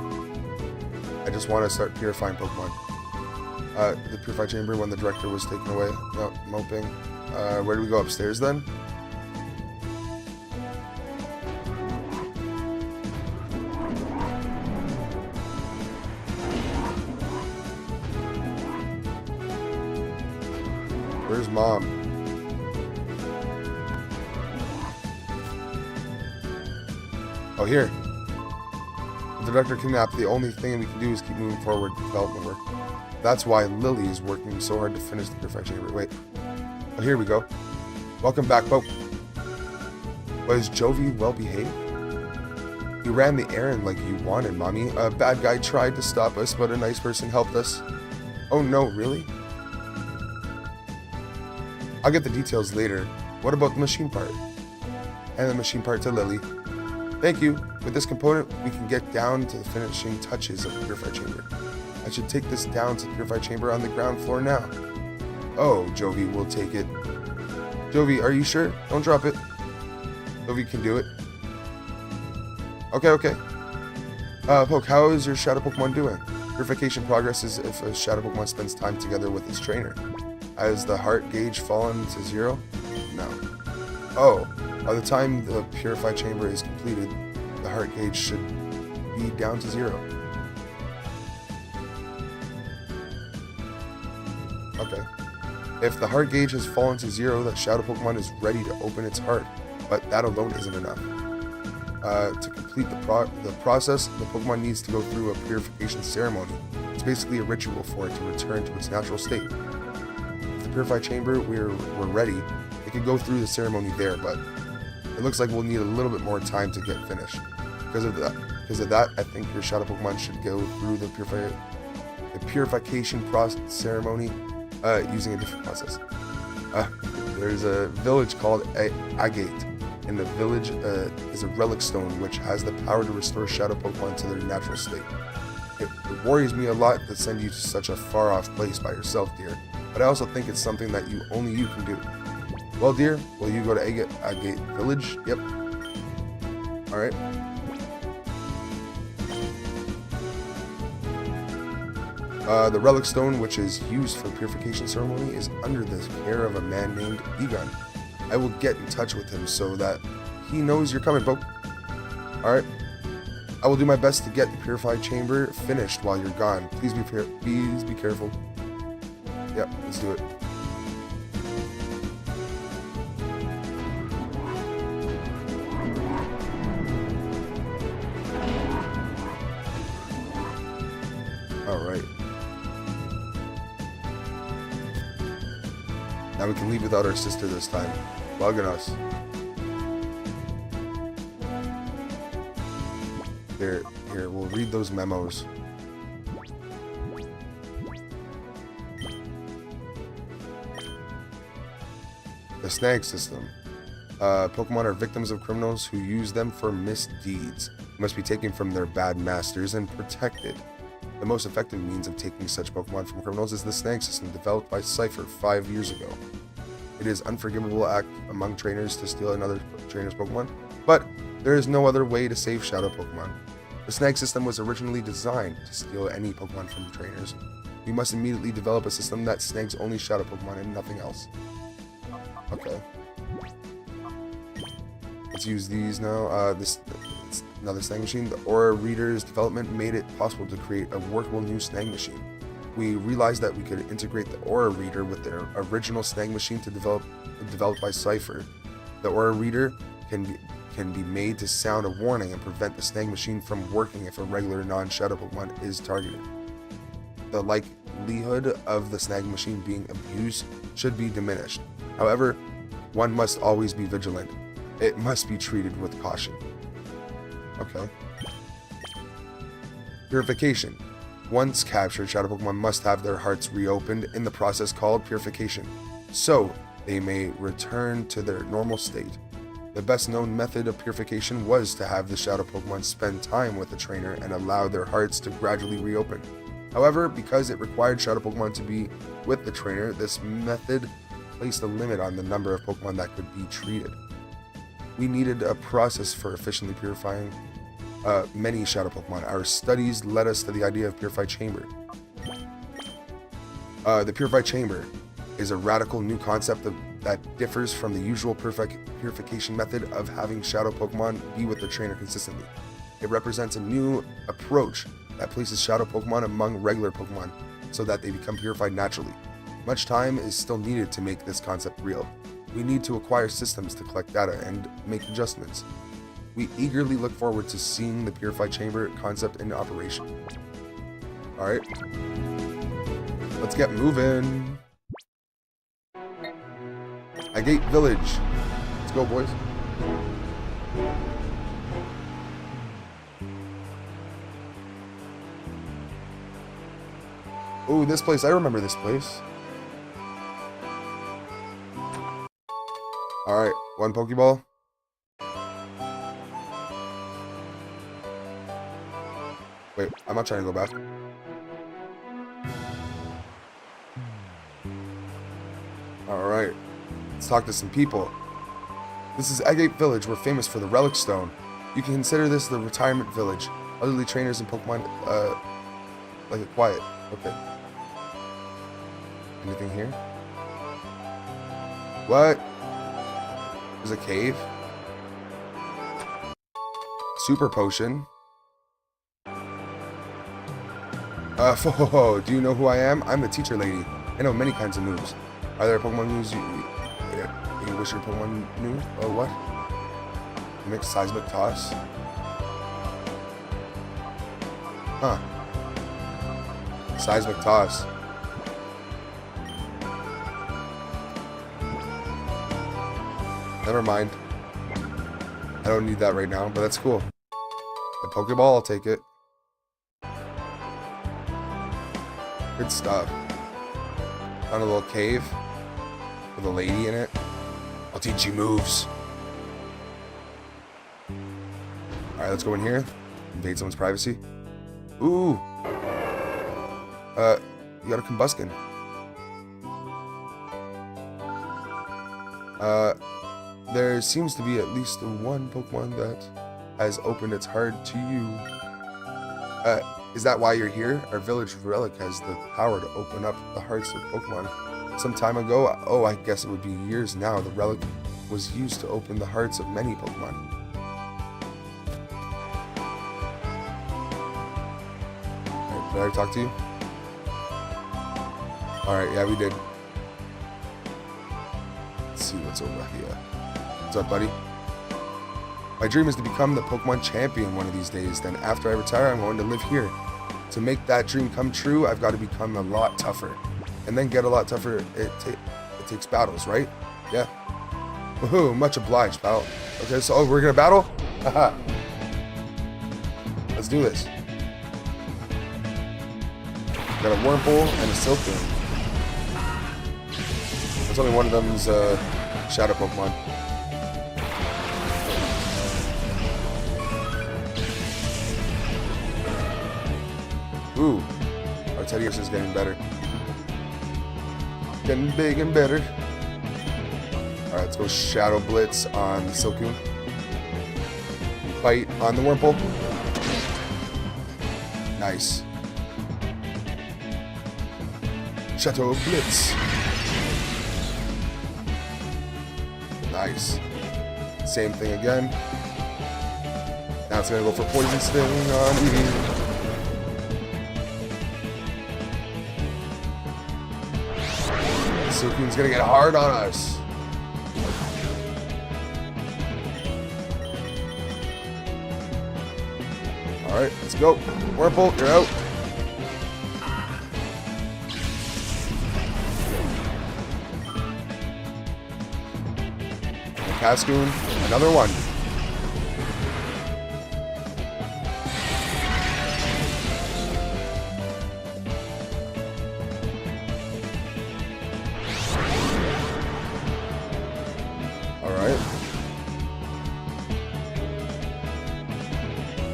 I just want to start purifying Pokemon. The purify chamber when the director was taken away. No, moping. Where do we go, upstairs then? Where's Mom? Oh, here. With the director kidnapped, the only thing we can do is keep moving forward with development work. That's why Lily is working so hard to finish the purify chamber. Wait. Oh, here we go. Welcome back, Pope. Was Jovi well behaved? He ran the errand like you wanted, Mommy. A bad guy tried to stop us, but a nice person helped us. Oh no, really? I'll get the details later. What about the machine part? And the machine part to Lily. Thank you. With this component, we can get down to the finishing touches of the purify chamber. I should take this down to the purify chamber on the ground floor now. Oh, Jovi will take it. Jovi, are you sure? Don't drop it. Jovi can do it. Okay. Poke, how is your Shadow Pokemon doing? Purification progresses if a Shadow Pokemon spends time together with its trainer. Has the heart gauge fallen to 0? No. Oh, by the time the purify chamber is completed, the heart gauge should be down to 0. Okay. If the heart gauge has fallen to 0, that Shadow Pokemon is ready to open its heart, but that alone isn't enough. To complete the process, the Pokemon needs to go through a purification ceremony. It's basically a ritual for it to return to its natural state. If the purify chamber we're ready, it can go through the ceremony there, but it looks like we'll need a little bit more time to get finished. Because of that, I think your Shadow Pokemon should go through the purification ceremony using a different process. There's a village called Agate. And the village is a relic stone which has the power to restore Shadow Pokemon to their natural state. It worries me a lot to send you to such a far-off place by yourself, dear, but I also think it's something that only you can do. Well, dear, will you go to Agate Village? Yep. Alright. The relic stone, which is used for the purification ceremony, is under the care of a man named Egon. I will get in touch with him so that he knows you're coming, Poke. Alright. I will do my best to get the purify chamber finished while you're gone. Please be careful. Yep, let's do it. Alright. Now we can leave without our sister this time. Bugging us. Here, we'll read those memos. The snag system. Pokemon are victims of criminals who use them for misdeeds. They must be taken from their bad masters and protected. The most effective means of taking such Pokemon from criminals is the snag system developed by Cypher 5 years ago. It is an unforgivable act among trainers to steal another trainer's Pokemon, but there is no other way to save Shadow Pokemon. The snag system was originally designed to steal any Pokemon from trainers. We must immediately develop a system that snags only Shadow Pokemon and nothing else. Okay. Let's use these now. This another snag machine. The Aura Reader's development made it possible to create a workable new snag machine. We realized that we could integrate the Aura Reader with their original snag machine developed by Cypher. The Aura Reader can be made to sound a warning and prevent the snag machine from working if a regular non-Shadow Pokemon is targeted. The likelihood of the snag machine being abused should be diminished. However, one must always be vigilant. It must be treated with caution. Okay. Purification. Once captured, Shadow Pokemon must have their hearts reopened in the process called purification, so they may return to their normal state. The best known method of purification was to have the Shadow Pokemon spend time with the trainer and allow their hearts to gradually reopen. However, because it required Shadow Pokemon to be with the trainer, this method placed a limit on the number of Pokemon that could be treated. We needed a process for efficiently purifying many Shadow Pokemon. Our studies led us to the idea of Purify Chamber. The Purify Chamber is a radical new concept that differs from the usual purification method of having Shadow Pokemon be with the trainer consistently. It represents a new approach that places Shadow Pokemon among regular Pokemon so that they become purified naturally. Much time is still needed to make this concept real. We need to acquire systems to collect data and make adjustments. We eagerly look forward to seeing the Purify Chamber concept in operation. Alright. Let's get moving. Agate Village. Let's go, boys. Oh, this place. I remember this place. Alright, one Pokeball. Wait, I'm not trying to go back. Alright. Let's talk to some people. This is Agate Village. We're famous for the Relic Stone. You can consider this the retirement village. Elderly trainers and Pokemon, like a quiet. Okay. Anything here? What? There's a cave. Super Potion. Do you know who I am? I'm the teacher lady. I know many kinds of moves. Are there Pokemon moves you wish your Pokemon knew? Oh, what? Mix Seismic Toss? Huh. Seismic Toss. Never mind. I don't need that right now, but that's cool. The Pokeball, I'll take it. Good stuff. Found a little cave with a lady in it. I'll teach you moves. Alright, let's go in here. Invade someone's privacy. Ooh. You got a Combuskin. There seems to be at least one Pokemon that has opened its heart to you. Is that why you're here? Our village relic has the power to open up the hearts of Pokemon. Some time ago, oh, I guess it would be years now, the relic was used to open the hearts of many Pokemon. Did I already talk to you? Alright, yeah, we did. Let's see what's over here. What's up, buddy? My dream is to become the Pokemon champion one of these days. Then after I retire, I'm going to live here. To make that dream come true, I've got to become a lot tougher. And then get a lot tougher, it takes battles, right? Yeah. Woohoo, much obliged, pal. Okay, so we're gonna battle? Haha. Let's do this. Got a Wurmple and a Silcoon. There's only one of them's Shadow Pokemon. Ooh, our Teddiursa is getting better. Getting big and better. Alright, let's go Shadow Blitz on the Silcoon. Bite on the Wurmple. Nice. Shadow Blitz. Nice. Same thing again. Now it's gonna go for Poison Sting on me. Silcoon's gonna get hard on us. Alright, let's go. Wurmple, you're out. Cascoon, another one. Alright.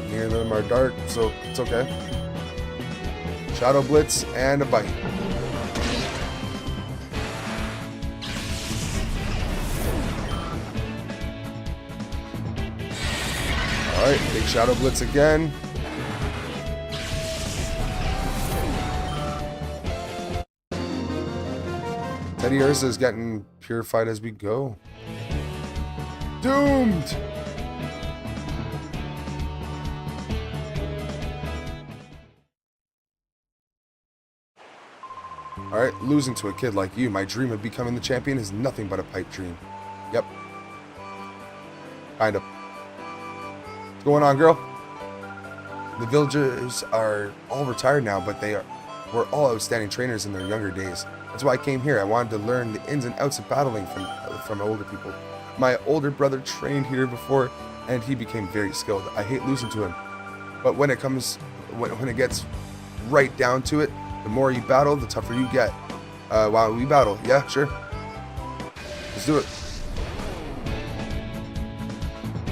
Near them are dark, so it's okay. Shadow Blitz and a bite. Alright, big Shadow Blitz again. Teddiursa is getting purified as we go. Doomed! Alright, losing to a kid like you, my dream of becoming the champion is nothing but a pipe dream. Yep. Kind of. What's going on, girl? The villagers are all retired now, but were all outstanding trainers in their younger days. That's why I came here. I wanted to learn the ins and outs of battling from older people. My older brother trained here before, and he became very skilled. I hate losing to him, but when it gets right down to it, the more you battle, the tougher you get. While we battle, yeah, sure. Let's do it.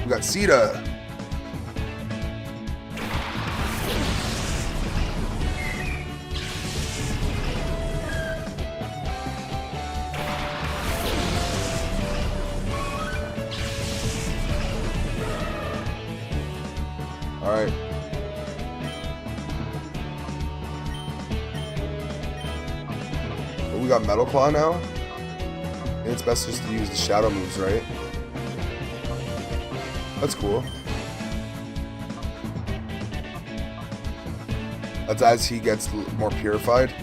We got Sita. Alright. Well, we got Metal Claw now. I think it's best just to use the shadow moves, right? That's cool. That's as he gets more purified.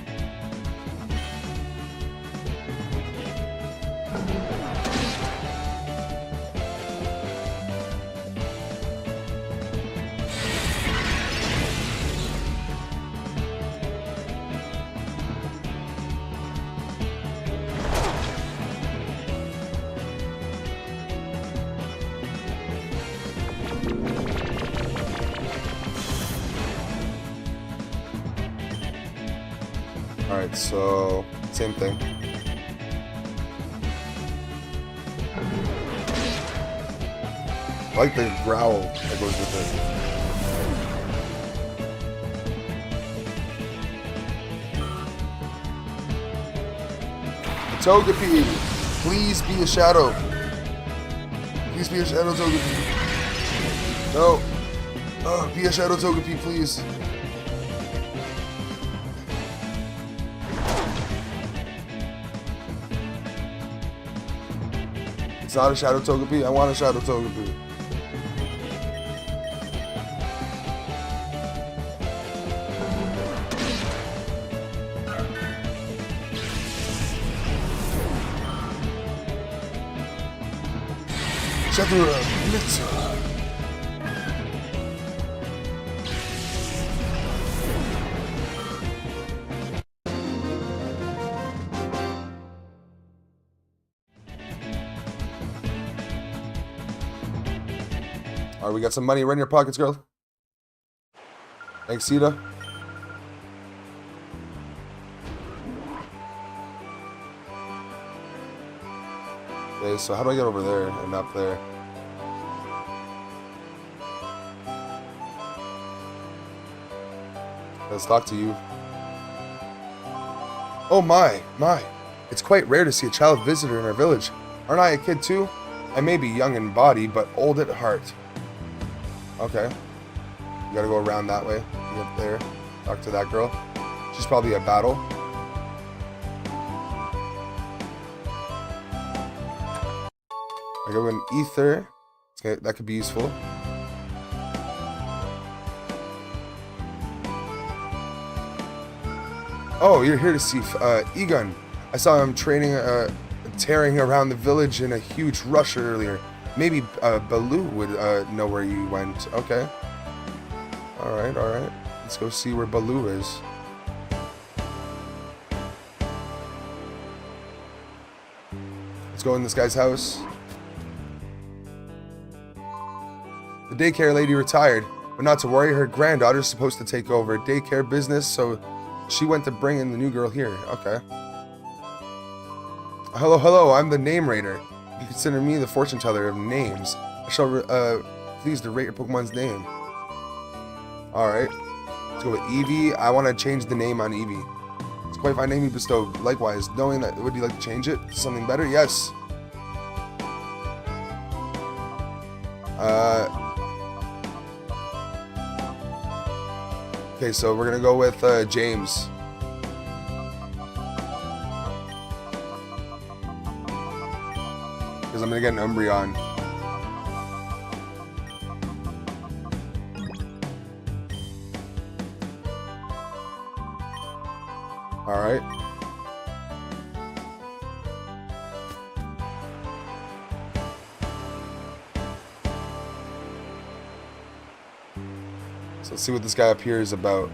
Alright, so same thing. I like the growl that goes with it. Togepi, please be a shadow. Please be a shadow Togepi. No. Oh, be a shadow Togepi, please. It's not a Shadow Togepi. I want a Shadow Togepi. Shadow Blitzer. Alright, we got some money right in your pockets, girl. Thanks, Sita. Okay, so how do I get over there and up there? Let's talk to you. Oh my. It's quite rare to see a child visitor in our village. Aren't I a kid too? I may be young in body, but old at heart. Okay. You gotta go around that way. Get up there. Talk to that girl. She's probably at battle. I go in ether. Okay, that could be useful. Oh, you're here to see Egon. I saw him training, tearing around the village in a huge rush earlier. Maybe Baloo would know where you went. Okay. Alright. Let's go see where Baloo is. Let's go in this guy's house. The daycare lady retired, but not to worry, her granddaughter's supposed to take over daycare business, so she went to bring in the new girl here. Okay. Hello, I'm the name rater. You consider me the fortune teller of names. I shall please to rate your Pokemon's name. Alright. Let's go with Eevee. I want to change the name on Eevee. It's quite fine name you bestowed. Likewise, knowing that, would you like to change it to something better? Yes. Okay, so we're gonna go with James. Because I'm gonna get an Umbreon. Alright. So let's see what this guy up here is about.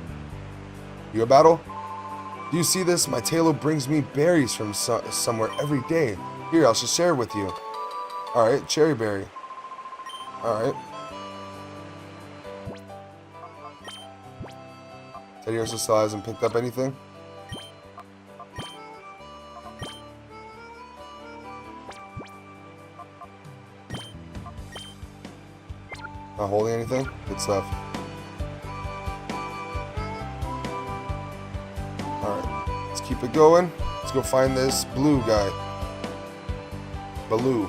You a battle? Do you see this? My tailor brings me berries from somewhere every day. Here, I'll just share with you. Alright, cherry berry. Alright. Teddy also still hasn't picked up anything. Not holding anything? Good stuff. Alright, let's keep it going. Let's go find this blue guy. Baloo.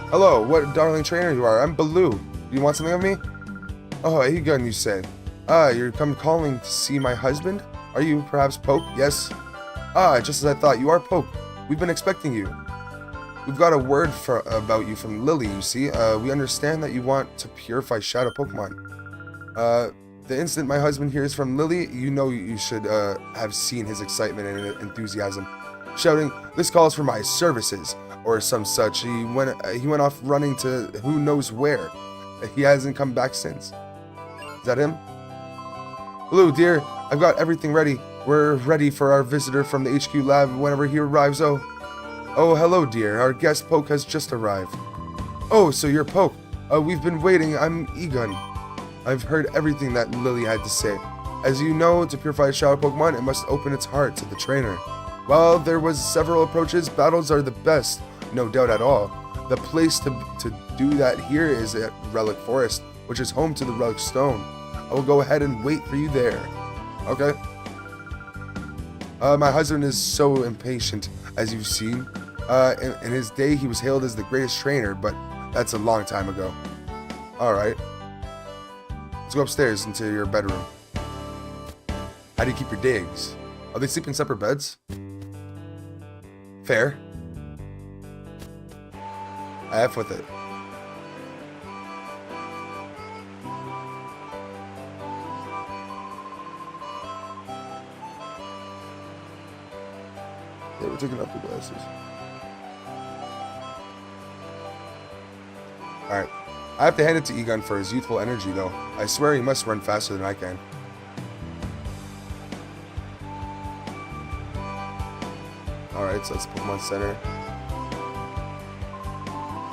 Hello, what a darling trainer you are. I'm Baloo. Do you want something of me? Oh, Egon, you say. Ah, you're come calling to see my husband? Are you perhaps Poke? Yes. Ah, just as I thought, you are Poke. We've been expecting you. We've got a word about you from Lily, you see. We understand that you want to purify Shadow Pokemon. The instant my husband hears from Lily, you know you should have seen his excitement and enthusiasm. Shouting, "This calls for my services," or some such. He went off running to who knows where. He hasn't come back since. Is that him? Blue, dear, I've got everything ready. We're ready for our visitor from the HQ lab whenever he arrives. Oh, hello, dear. Our guest Poke has just arrived. Oh, so you're Poke. We've been waiting. I'm Egon. I've heard everything that Lily had to say. As you know, to purify a Shadow Pokemon, it must open its heart to the trainer. While there was several approaches, battles are the best, no doubt at all. The place to do that here is at Relic Forest, which is home to the Relic Stone. I will go ahead and wait for you there. Okay. My husband is so impatient, as you've seen. In his day, he was hailed as the greatest trainer, but that's a long time ago. Alright. Let's go upstairs into your bedroom. How do you keep your digs? Are they sleeping in separate beds? Fair. I F with it. Yeah, we're taking off the glasses. Alright. I have to hand it to Egon for his youthful energy, though. I swear he must run faster than I can. Alright, so that's Pokemon Center.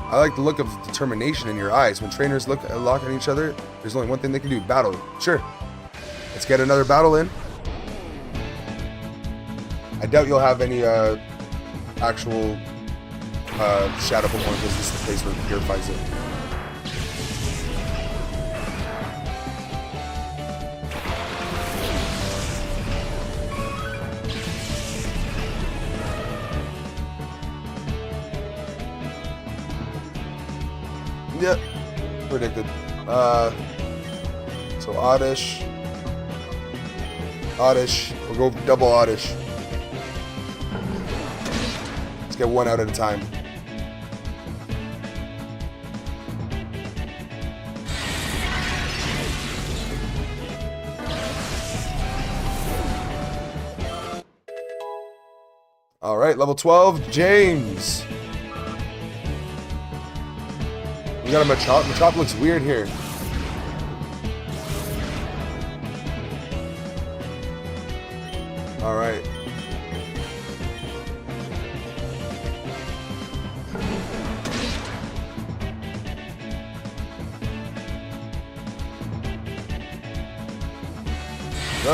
I like the look of determination in your eyes. When trainers lock at each other, there's only one thing they can do. Battle. Sure. Let's get another battle in. I doubt you'll have any actual Shadow Pokémon because this is the place where it purifies it. Yep, predicted. So Oddish. We'll go double Oddish. Let's get one out at a time. All right, level 12, James. We got a Machop. Machop looks weird here. All right.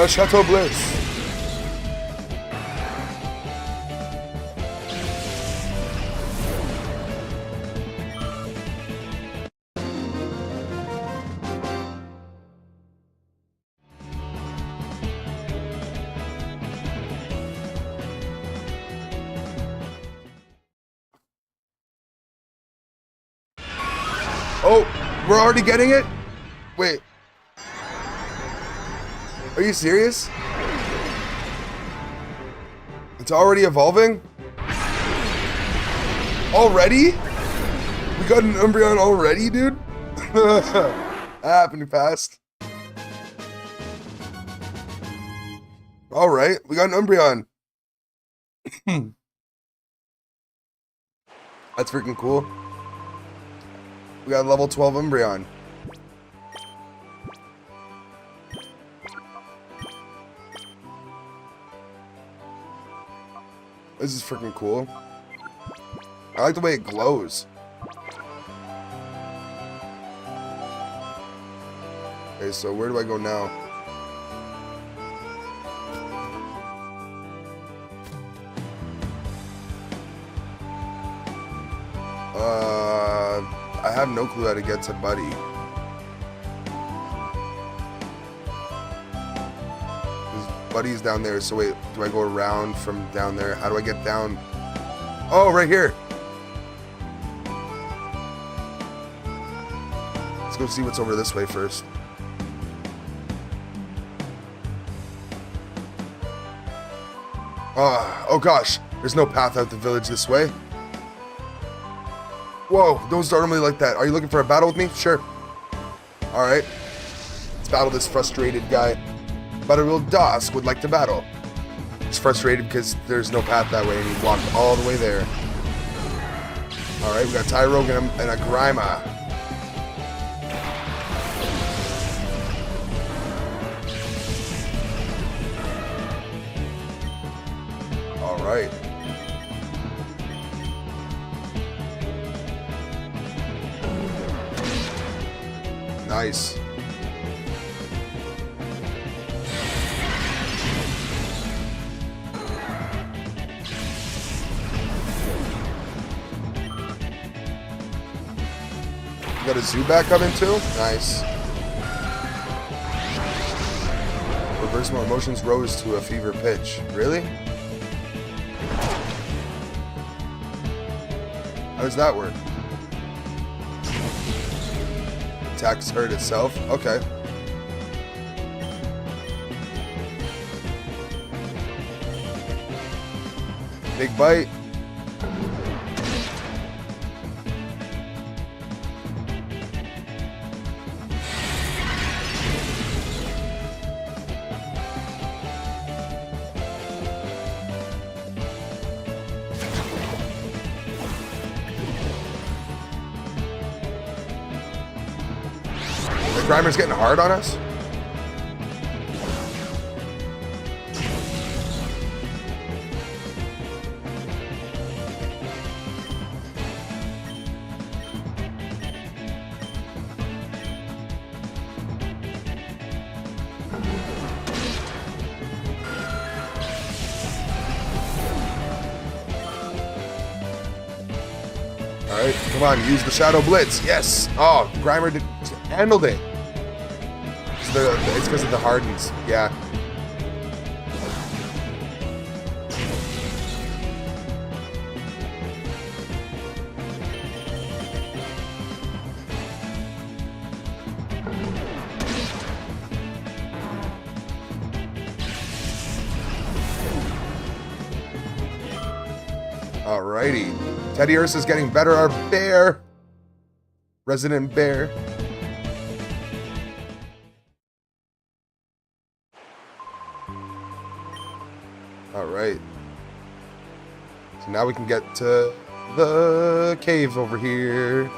Chateau Bliss. Oh, we're already getting it? Wait. Are you serious? It's already evolving? Already? We got an Umbreon already, dude? That happened fast. Alright, we got an Umbreon. That's freaking cool. We got a level 12 Umbreon. This is freaking cool. I like the way it glows. Okay, so where do I go now? I have no clue how to get to Buddy. Buddy's down there, so wait, do I go around from down there? How do I get down? Oh, right here. Let's go see what's over this way first. Oh gosh, there's no path out the village this way. Whoa, don't start me like that. Are you looking for a battle with me? Sure. Alright. Let's battle this frustrated guy. Butterfield Dusk would like to battle. He's frustrated because there's no path that way and he walked all the way there. Alright, we got Tyrogue and a Grima. Alright. Nice. You got a Zubat coming too? Nice. Reverse my emotions rose to a fever pitch. Really? How does that work? Attacks hurt itself? Okay. Big bite. The Grimer's getting hard on us? Alright, come on, use the Shadow Blitz. Yes! Oh, Grimer handled it. It's because of the hardens. Yeah. Alrighty. Teddy Ursa's getting better. Our bear. Resident bear. Alright. So now we can get to the cave over here.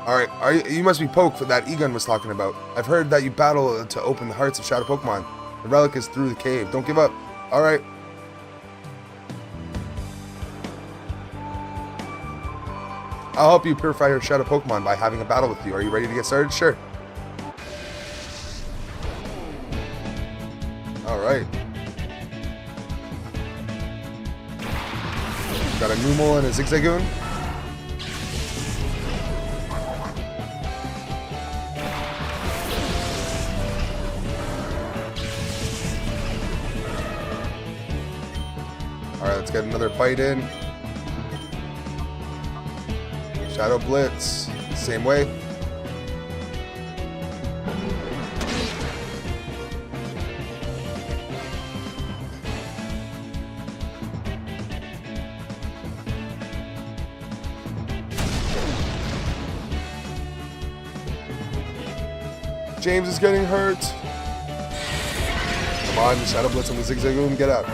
Alright, you must be Poke that Egon was talking about. I've heard that you battle to open the hearts of Shadow Pokemon. The relic is through the cave. Don't give up. Alright. I'll help you purify your Shadow Pokemon by having a battle with you. Are you ready to get started? Sure. Alright. Got a Numel and a Zigzagoon. Alright, let's get another bite in. Shadow Blitz, same way. James is getting hurt. Come on, Shadow Blitz on the Zigzagoon, get out.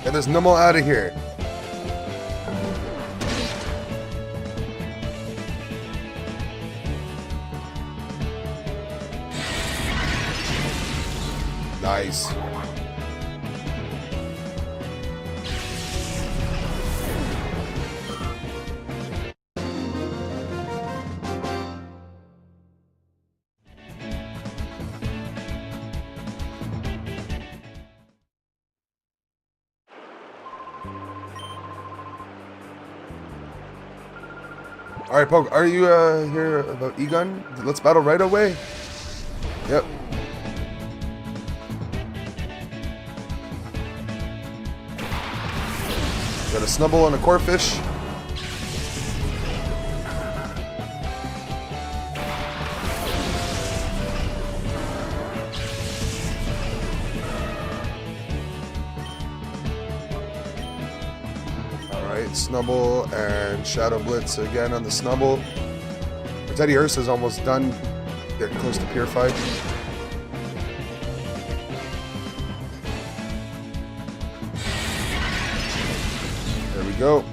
Get this Numel out of here. Nice. Alright, Poke, are you here about Egon? Let's battle right away. Yep. Got a Snubble and a Corphish. Snubble and Shadow Blitz again on the Snubble. Our Teddy Ursa's almost done. Getting close to purified. There we go.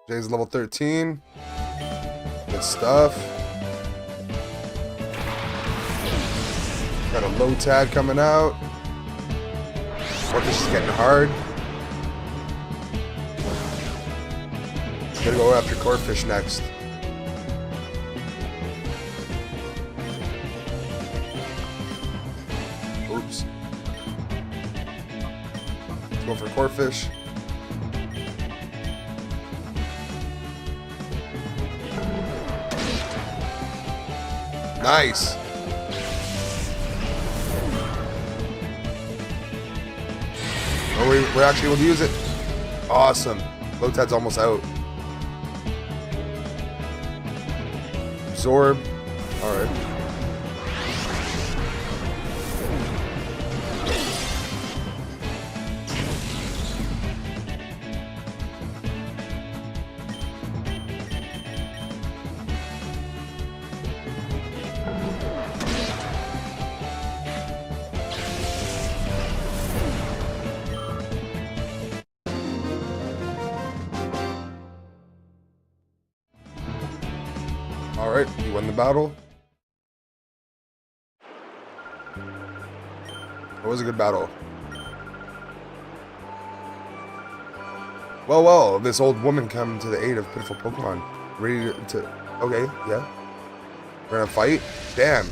Jay's level 13. Good stuff. Got a low tag coming out. Corphish is getting hard. Gotta go after Corphish next. Oops. Let's go for Corphish. Nice. Oh, we're actually able to use it. Awesome. Lotad's almost out. Absorb. Alright. Alright, he won the battle. It was a good battle. Well, this old woman come to the aid of pitiful Pokemon. Ready to okay, yeah. We're gonna fight? Damn.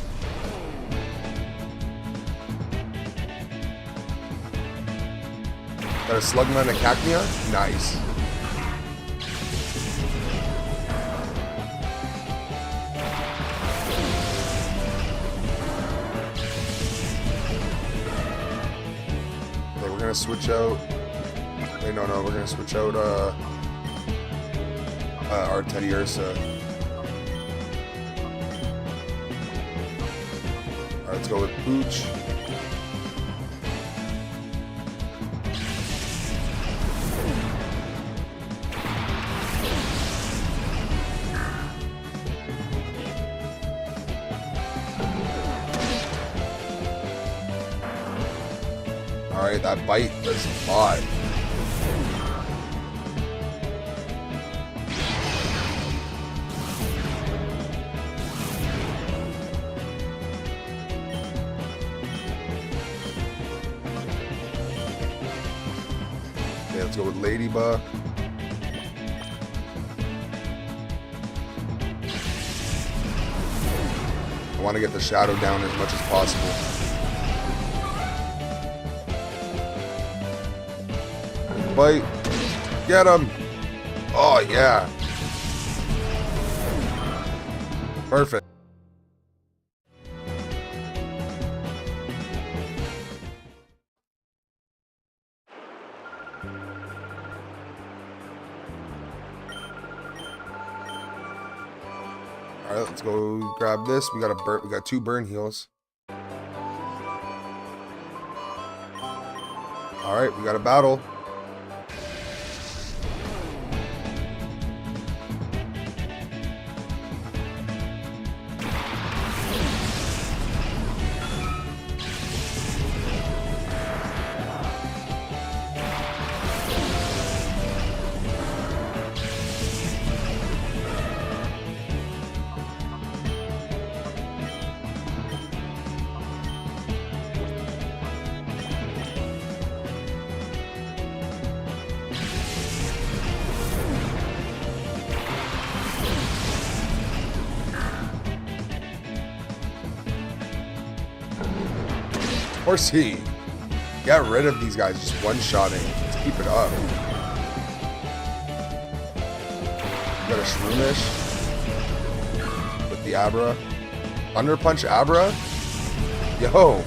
Got a Slugma and a Cacnea? Nice. We're gonna switch out. Wait, no, we're gonna switch out our Teddy Ursa. Alright, let's go with Pooch. Alright, that bite does a lot. Okay, let's go with Ladybug. I want to get the Shadow down as much as possible. Bite. Get him. Oh, yeah. Perfect. All right, let's go grab this. We got 2 burn heals. All right, we got a battle. Horsey, get rid of these guys just one-shotting. Let's keep it up. Got a Shroomish with the Abra. Thunder Punch Abra? Yo.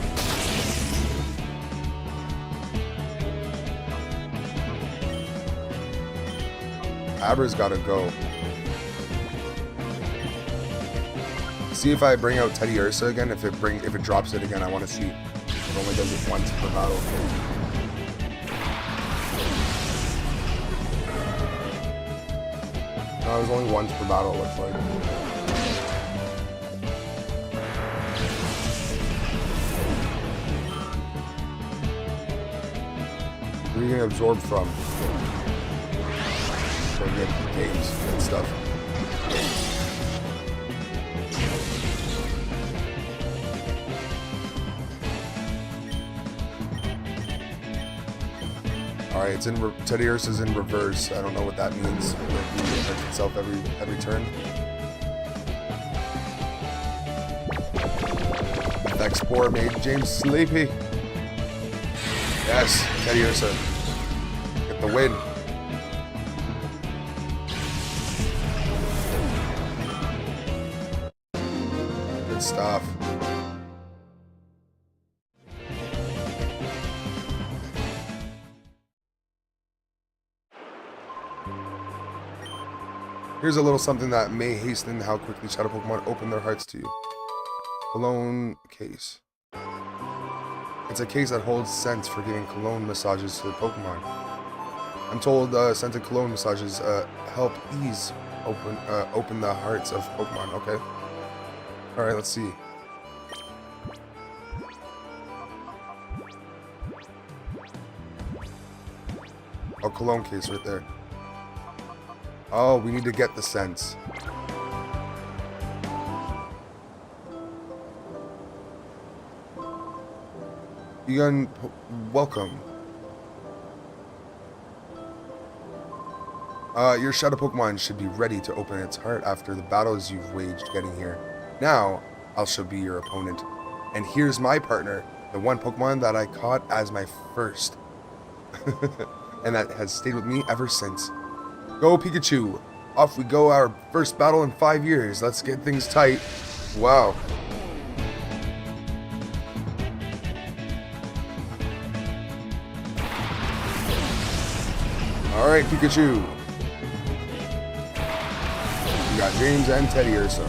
Abra's gotta go. See if I bring out Teddy Ursa again. If it drops it again, I want to see. It only does it once per battle. No, it was only once per battle, it looks like. Where are you going to absorb from? So get games and stuff. Alright, it's in Teddy Ursa's in reverse. I don't know what that means. It reverts itself every turn. That Spore made James sleepy. Yes, Teddy Ursa. Get the win. Good stuff. Here's a little something that may hasten how quickly Shadow Pokemon open their hearts to you. Cologne case. It's a case that holds scents for giving cologne massages to the Pokemon. I'm told scented cologne massages help ease open the hearts of Pokemon. Okay. All right, let's see. Oh, cologne case right there. Oh, we need to get the scents. Welcome. Your Shadow Pokemon should be ready to open its heart after the battles you've waged getting here. Now, I shall be your opponent. And here's my partner, the one Pokemon that I caught as my first. And that has stayed with me ever since. Go Pikachu! Off we go, our first battle in 5 years. Let's get things tight. Wow. Alright, Pikachu. We got James and Teddy Ursa.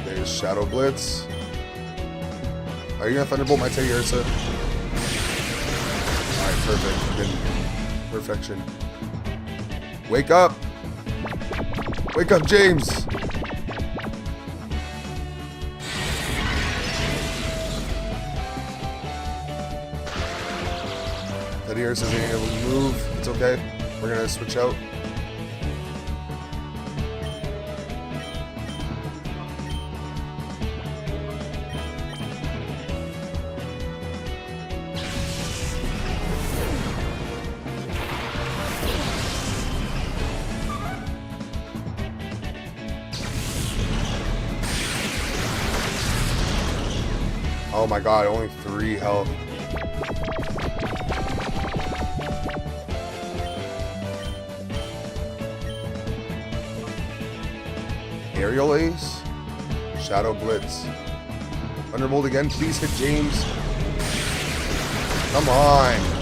There's Shadow Blitz. Are you gonna Thunderbolt my Teddy Ursa? Alright, perfect. Good. Perfection. Wake up! Wake up, James! Teddy Ursa isn't able to move. It's okay. We're gonna switch out. Oh my god, only 3 health. Aerial Ace? Shadow Blitz. Thunderbolt again, please hit James. Come on.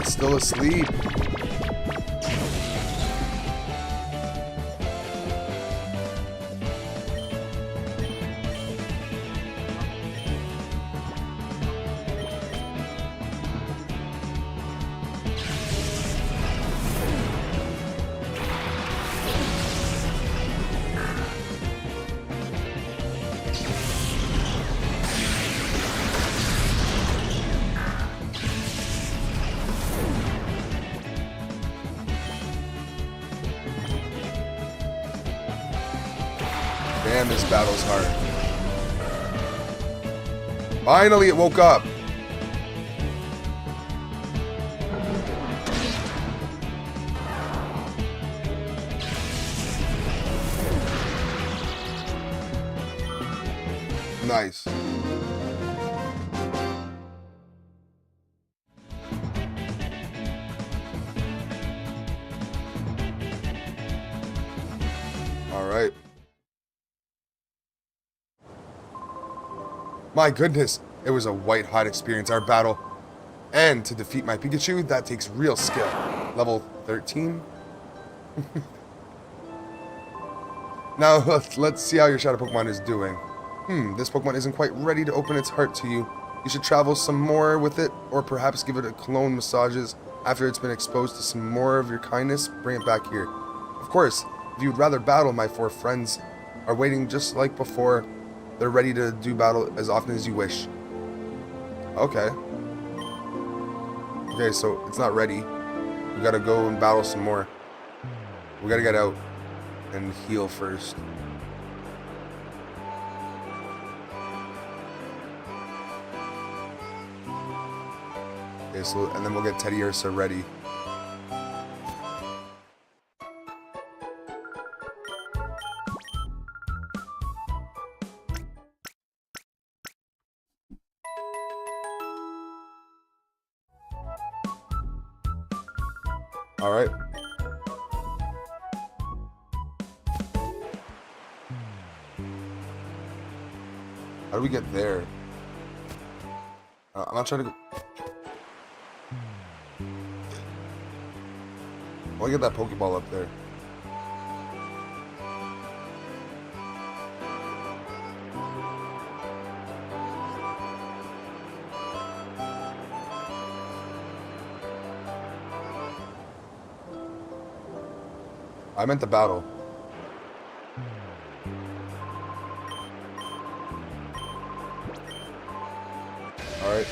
Still asleep. Damn, this battle's hard. Finally, it woke up. Nice. All right. My goodness, it was a white-hot experience, our battle. And to defeat my Pikachu, that takes real skill. Level 13? Now, let's see how your Shadow Pokemon is doing. This Pokemon isn't quite ready to open its heart to you. You should travel some more with it, or perhaps give it a cologne massages. After it's been exposed to some more of your kindness, bring it back here. Of course, if you'd rather battle, my 4 friends are waiting just like before. They're ready to do battle as often as you wish. Okay. Okay, so it's not ready. We gotta go and battle some more. We gotta get out and heal first. Okay, so, and then we'll get Teddy Ursa ready. Alright. How do we get there? I'm not trying to go. I want to get that Pokeball up there. I meant the battle. Alright.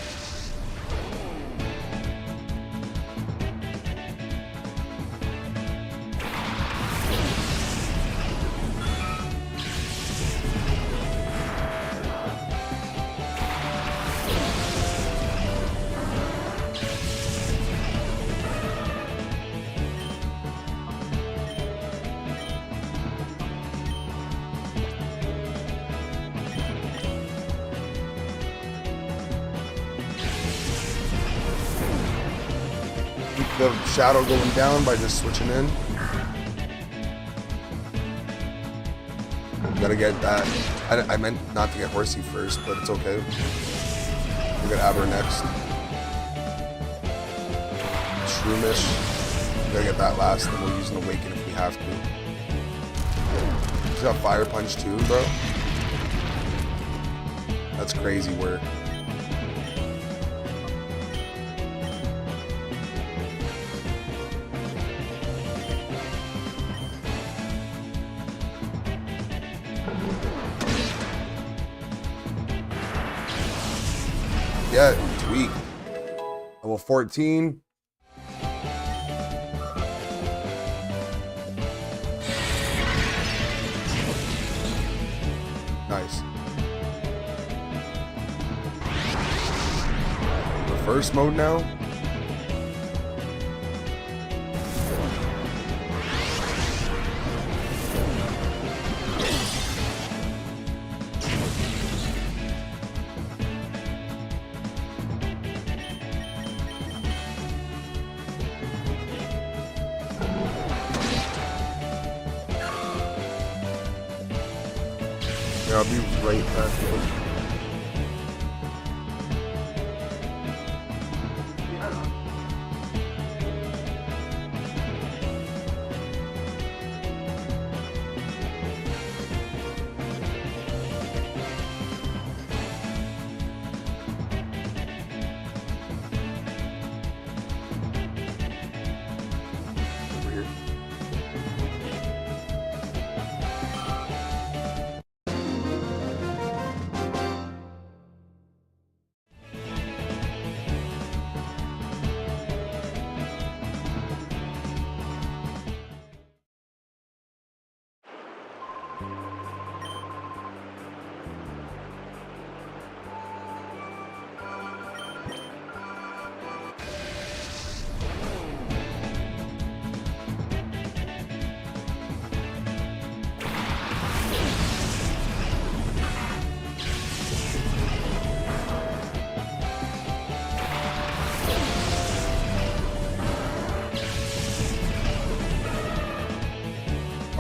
The shadow going down by just switching in. Gotta get that. I meant not to get Horsey first, but it's okay. We're gonna Aber next. Shroomish. Gotta get that last, then we'll use an Awaken if we have to. He's got Fire Punch too, bro. That's crazy work. Yeah, tweak. Level 14. Nice. Reverse mode now. Yeah, I'll be right back. Over here.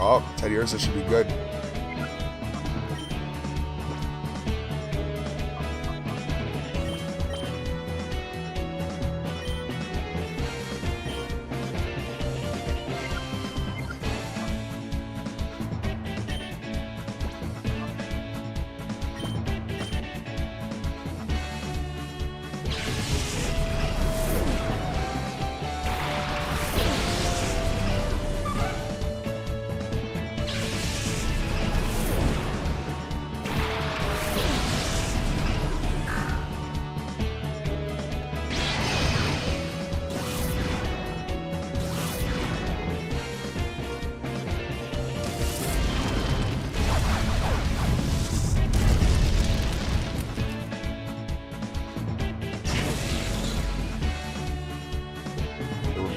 Oh, Teddy Ursa should be good.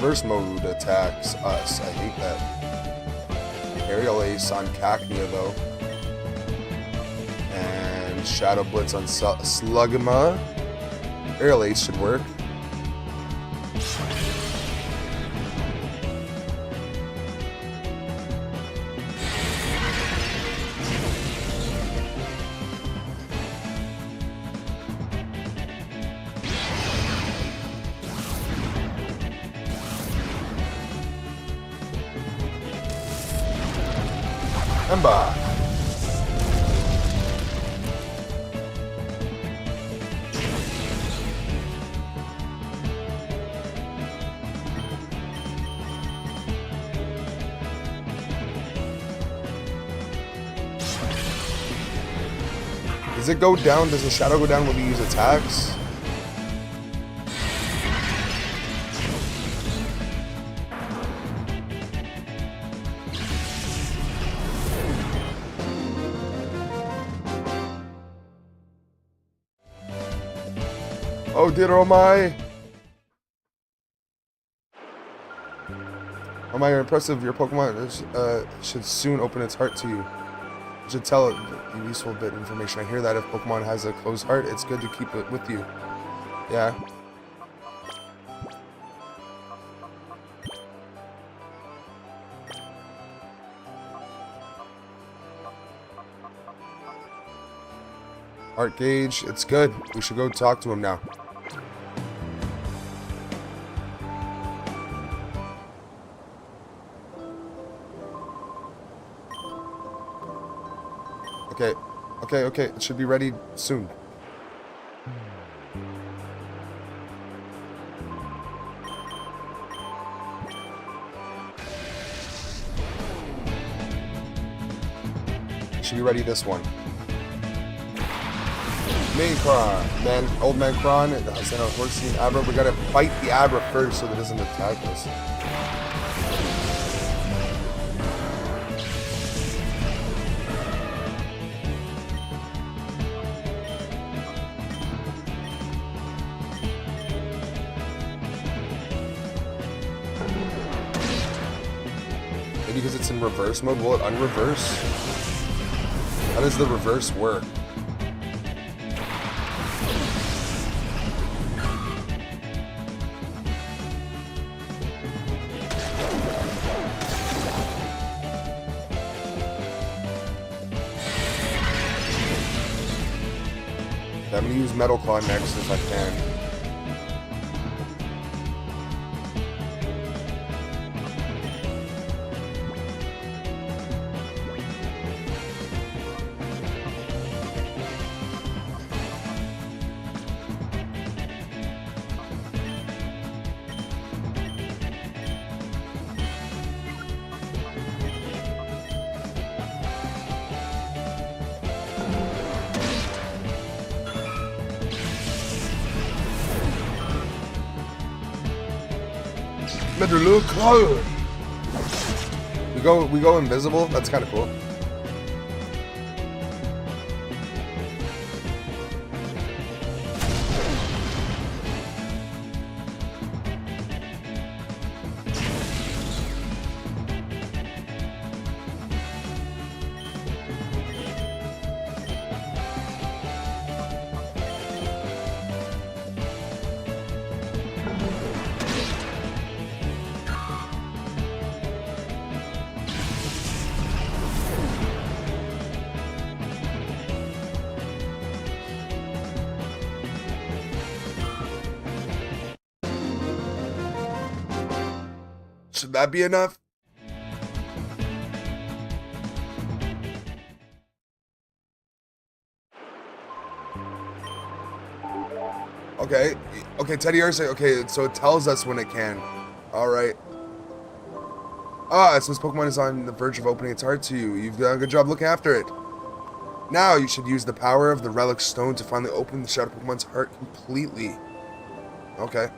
Reverse mode attacks us. I hate that. Aerial Ace on Cacnea though. And Shadow Blitz on Slugma. Aerial Ace should work. Ember. Does it go down? Does the shadow go down when we use attacks? Oh dear, oh my! Oh my, you're impressive. Your Pokemon should soon open its heart to you. You should tell it a useful bit of information. I hear that if Pokemon has a closed heart, it's good to keep it with you. Yeah. Heart gauge, it's good. We should go talk to him now. Okay. It should be ready soon. Should be ready this one. Main Kron. Old man Kron. I sent out Horsey and Abra. We gotta fight the Abra first so that it doesn't attack us. Maybe because it's in reverse mode, will it unreverse? How does the reverse work? I'm gonna use Metal Claw next if I can. Better look. Oh. We go invisible. That's kind of cool. Should that be enough? Okay, Teddy Ursa. Okay, so it tells us when it can. All right. Ah, so this Pokemon is on the verge of opening its heart to you. You've done a good job looking after it. Now you should use the power of the Relic Stone to finally open the Shadow Pokemon's heart completely. Okay.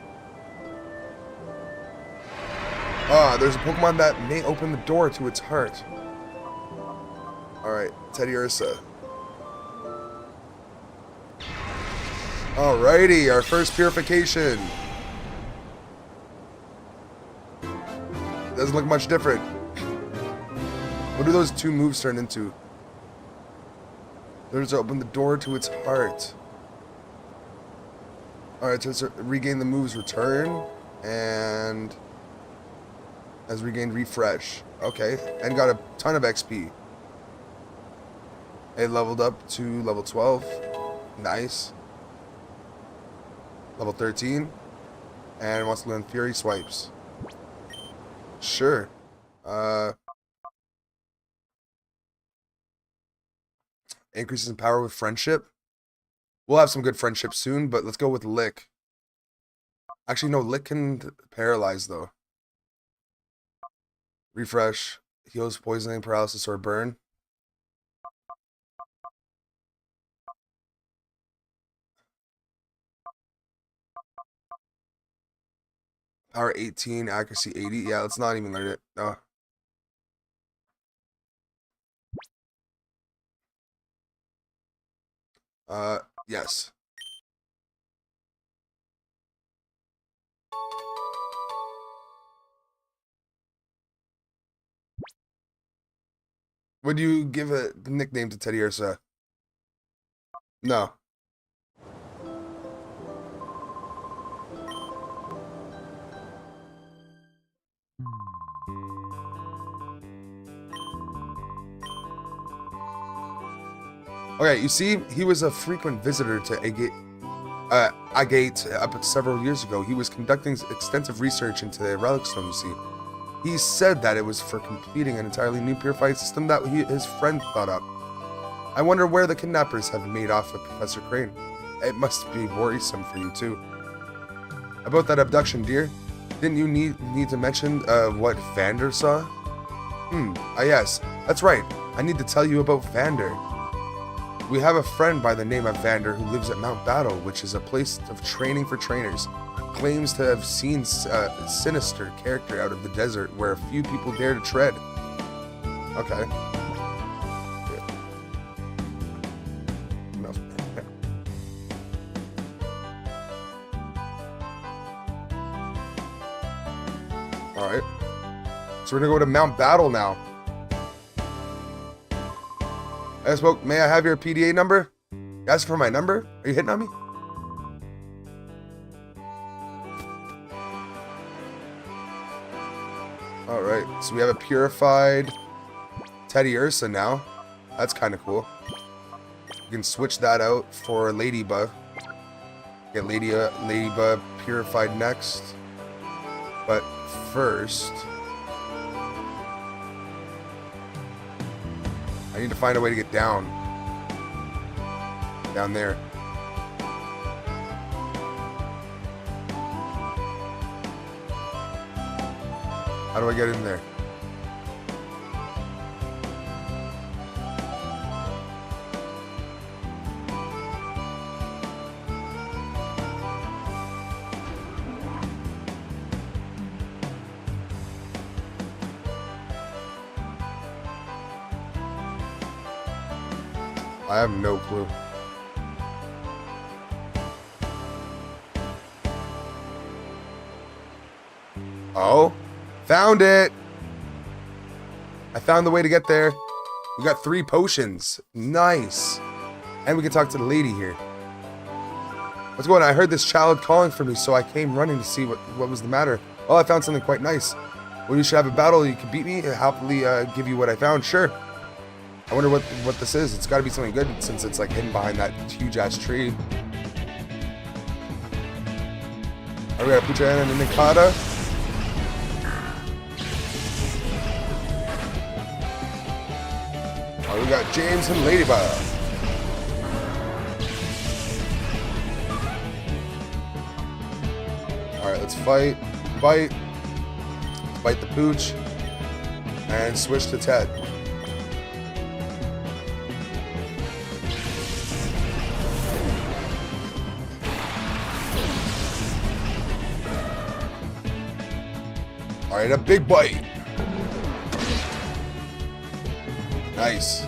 Ah, there's a Pokemon that may open the door to its heart. Alright, Teddy Ursa. Alrighty, our first purification. Doesn't look much different. What do those two moves turn into? There's to open the door to its heart. Alright, to regain the move's return. And has regained refresh. Okay, and got a ton of XP. It leveled up to level 12. Nice. Level 13. And wants to learn Fury Swipes. Sure. Increases in power with friendship. We'll have some good friendship soon, but let's go with Lick. Actually, no, Lick can paralyze, though. Refresh. Heals poisoning, paralysis, or burn. Power 18, accuracy 80. Yeah, let's not even learn it. No. Yes. Would you give a nickname to Teddy Ursa? No. Okay, you see, he was a frequent visitor to Agate up several years ago. He was conducting extensive research into the relic stone, you see. He said that it was for completing an entirely new purifying system that his friend thought up. I wonder where the kidnappers have made off with Professor Crane. It must be worrisome for you, too. About that abduction, dear, didn't you need to mention what Vander saw? Yes, that's right. I need to tell you about Vander. We have a friend by the name of Vander who lives at Mount Battle, which is a place of training for trainers. Claims to have seen a sinister character out of the desert where a few people dare to tread. Okay. Enough. Alright. So we're gonna go to Mount Battle now. I spoke. May I have your PDA number? You asked for my number? Are you hitting on me? Alright, so we have a purified Teddy Ursa now. That's kind of cool. We can switch that out for Ladybug. Get Ladybug purified next. But first, I need to find a way to get down. Down there. How do I get in there? I have no clue. Oh, found it. I found the way to get there. We got 3 potions. Nice. And we can talk to the lady here. What's going on? I heard this child calling for me, so I came running to see what was the matter. Oh, I found something quite nice. Well, you should have a battle. You can beat me. I'll happily give you what I found. Sure. I wonder what this is. It's got to be something good since it's like hidden behind that huge-ass tree. Alright, we got Puchana and Nikata. Oh, we got James and Ladybug. Alright, let's fight. Fight the Pooch. And switch to Ted. Alright, a big bite. Nice.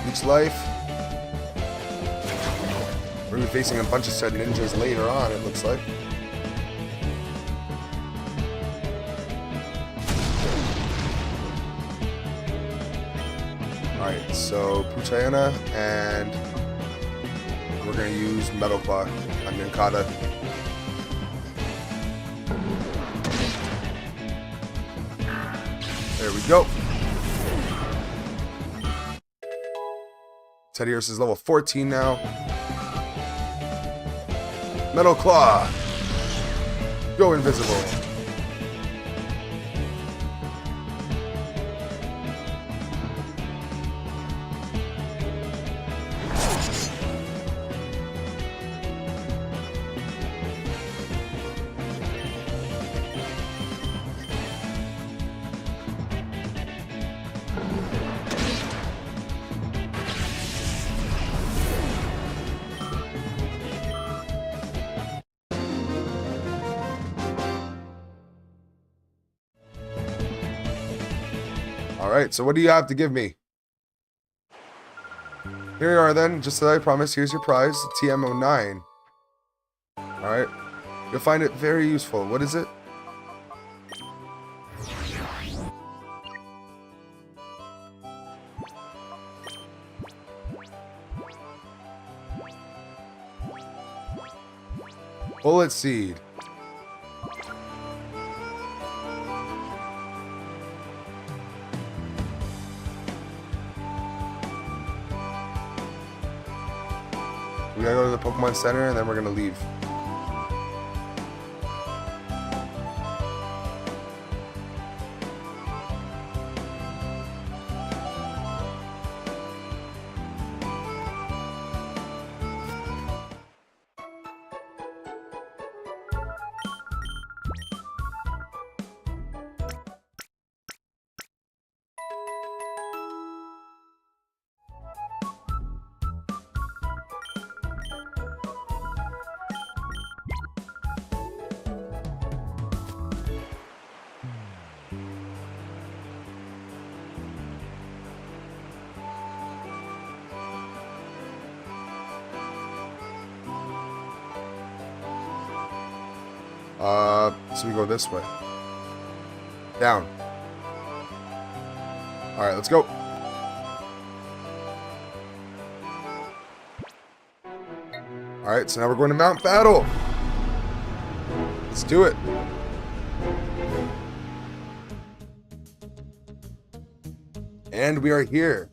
Each life. We're going to be facing a bunch of said ninjas later on, it looks like. Alright, so Puchayana, and we're going to use Metal Claw on Ninkata. There we go. Teddy Ursa is level 14 now. Metal Claw. Go invisible. Alright, so what do you have to give me? Here you are then, just as I promised. Here's your prize, TM09. Alright. You'll find it very useful. What is it? Bullet seed. We gotta go to the Pokemon Center and then we're gonna leave. So we go this way. Down. Alright, let's go. Alright, so now we're going to Mount Battle. Let's do it. And we are here.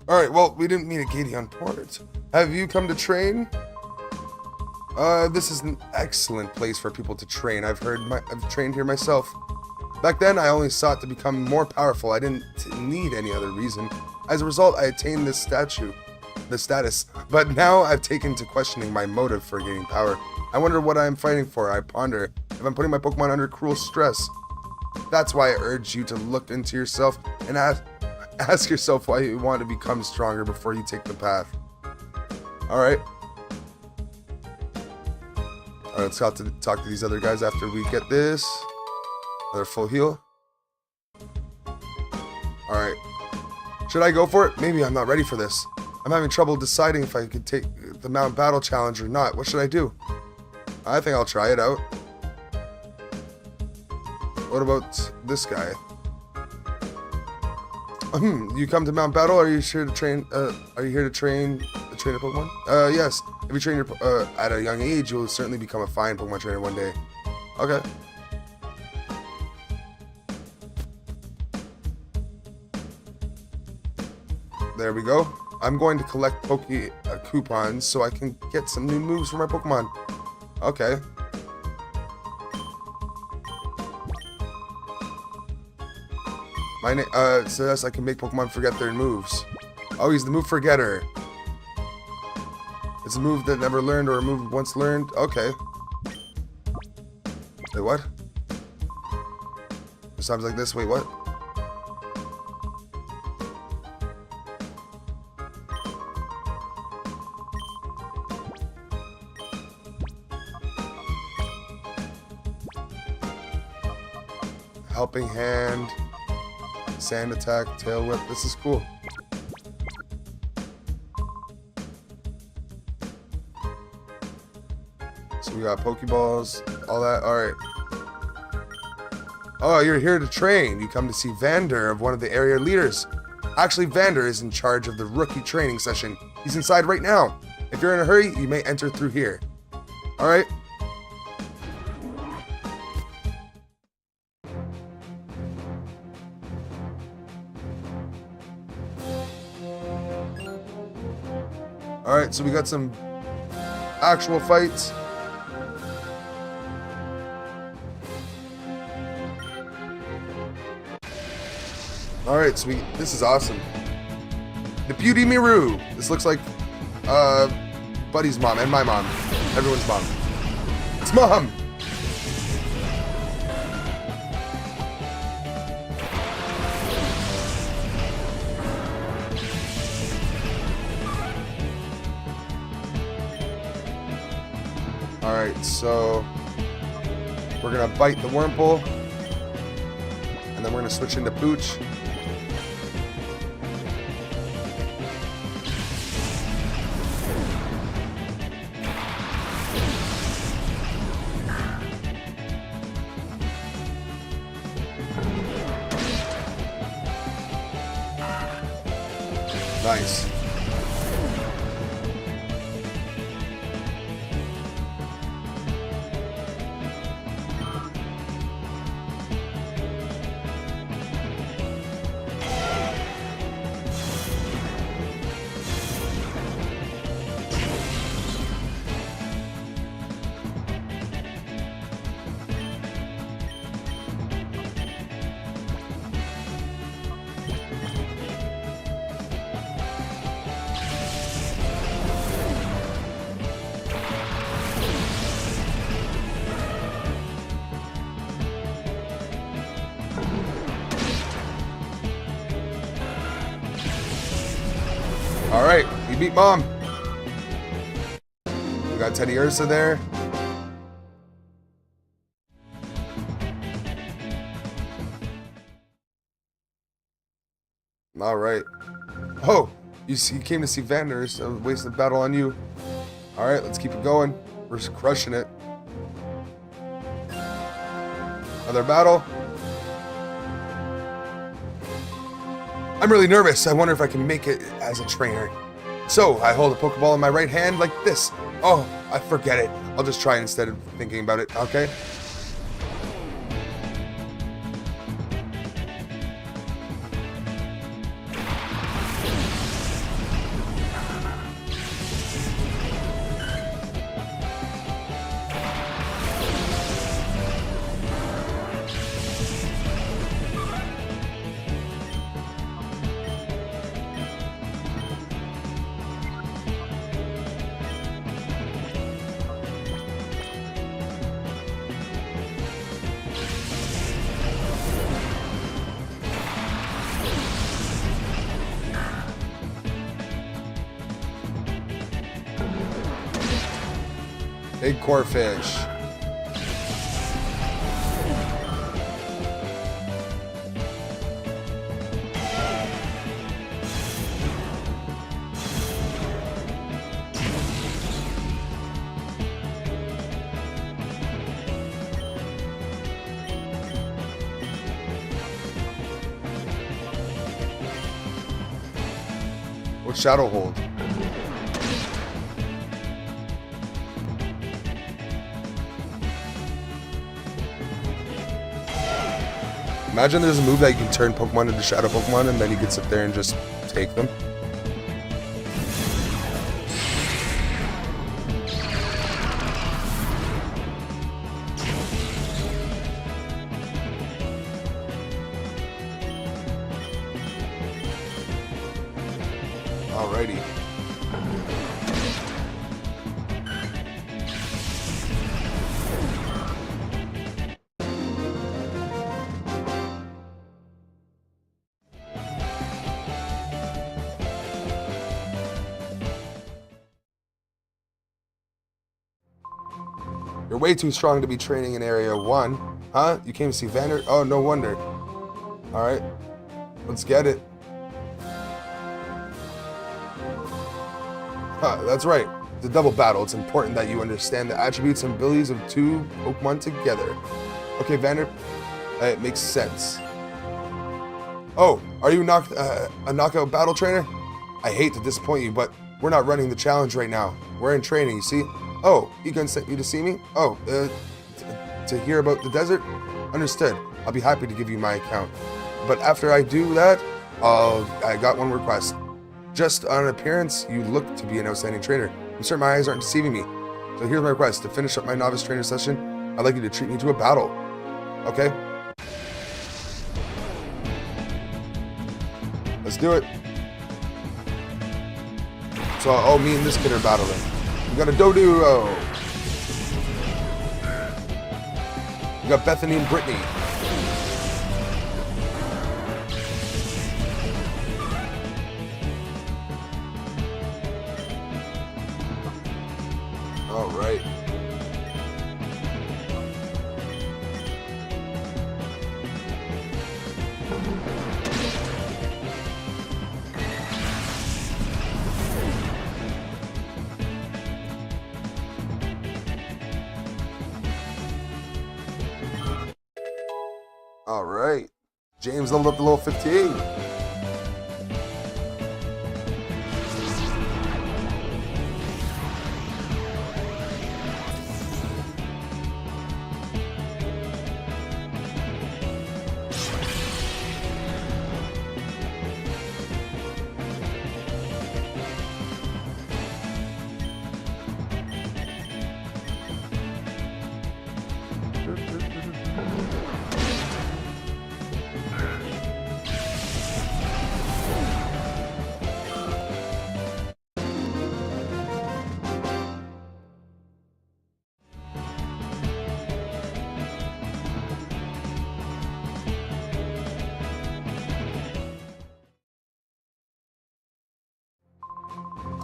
Alright, well, we didn't meet at Gateon Port. Have you come to train? This is an excellent place for people to train. I've trained here myself. Back then, I only sought to become more powerful. I didn't need any other reason. As a result, I attained this status. But now I've taken to questioning my motive for gaining power. I wonder what I am fighting for. I ponder if I'm putting my Pokemon under cruel stress. That's why I urge you to look into yourself and ask yourself why you want to become stronger before you take the path. Alright. Alright, let's talk to these other guys after we get this. Another full heal. Alright. Should I go for it? Maybe I'm not ready for this. I'm having trouble deciding if I could take the Mount Battle Challenge or not. What should I do? I think I'll try it out. What about this guy? You come to Mount Battle? Are you here to train? Are you here to train a Pokemon? Yes. If you train at a young age, you will certainly become a fine Pokemon trainer one day. Okay. There we go. I'm going to collect coupons so I can get some new moves for my Pokemon. Okay. My name says I can make Pokemon forget their moves. Oh, he's the move forgetter. It's a move that never learned or a move once learned. Okay. Wait, what? There's times like this. Wait, what? Helping Hand. Sand Attack, Tail Whip. This is cool. So we got Pokeballs, all that. Alright. Oh, you're here to train. You come to see Vander of one of the area leaders. Actually, Vander is in charge of the rookie training session. He's inside right now. If you're in a hurry, you may enter through here. Alright. Alright, so we got some actual fights. Alright, so this is awesome. The Beauty Miru. This looks like Buddy's mom and my mom. Everyone's mom. It's Mom! Alright, so We're gonna bite the Wurmple. And then we're gonna switch into Pooch. Nice. Alright, we beat Mom. We got Teddy Ursa there. Alright. Oh, you came to see Vander, so wasted the battle on you. Alright, let's keep it going. We're just crushing it. Another battle. I'm really nervous. I wonder if I can make it as a trainer. So, I hold a Pokeball in my right hand like this. Oh, I forget it. I'll just try it instead of thinking about it, okay? Big core fish. What's Shadow hold? Imagine there's a move that you can turn Pokemon into Shadow Pokemon and then you can sit there and just take them. Alrighty. You're way too strong to be training in Area 1. Huh? You came to see Vander? Oh, no wonder. Alright. Let's get it. Huh, that's right. It's a double battle. It's important that you understand the attributes and abilities of two Pokemon together. Okay, Vander. It makes sense. Oh, are you a knockout battle trainer? I hate to disappoint you, but we're not running the challenge right now. We're in training, you see? Oh, Egon sent you to see me? Oh, to hear about the desert? Understood. I'll be happy to give you my account. But after I do that, I got one request. Just on appearance, you look to be an outstanding trainer. I'm certain my eyes aren't deceiving me. So here's my request. To finish up my novice trainer session, I'd like you to treat me to a battle. Okay? Let's do it. So, me and this kid are battling. We got a Doduo. We got Bethany and Brittany. All right. All right. James leveled up to level 58.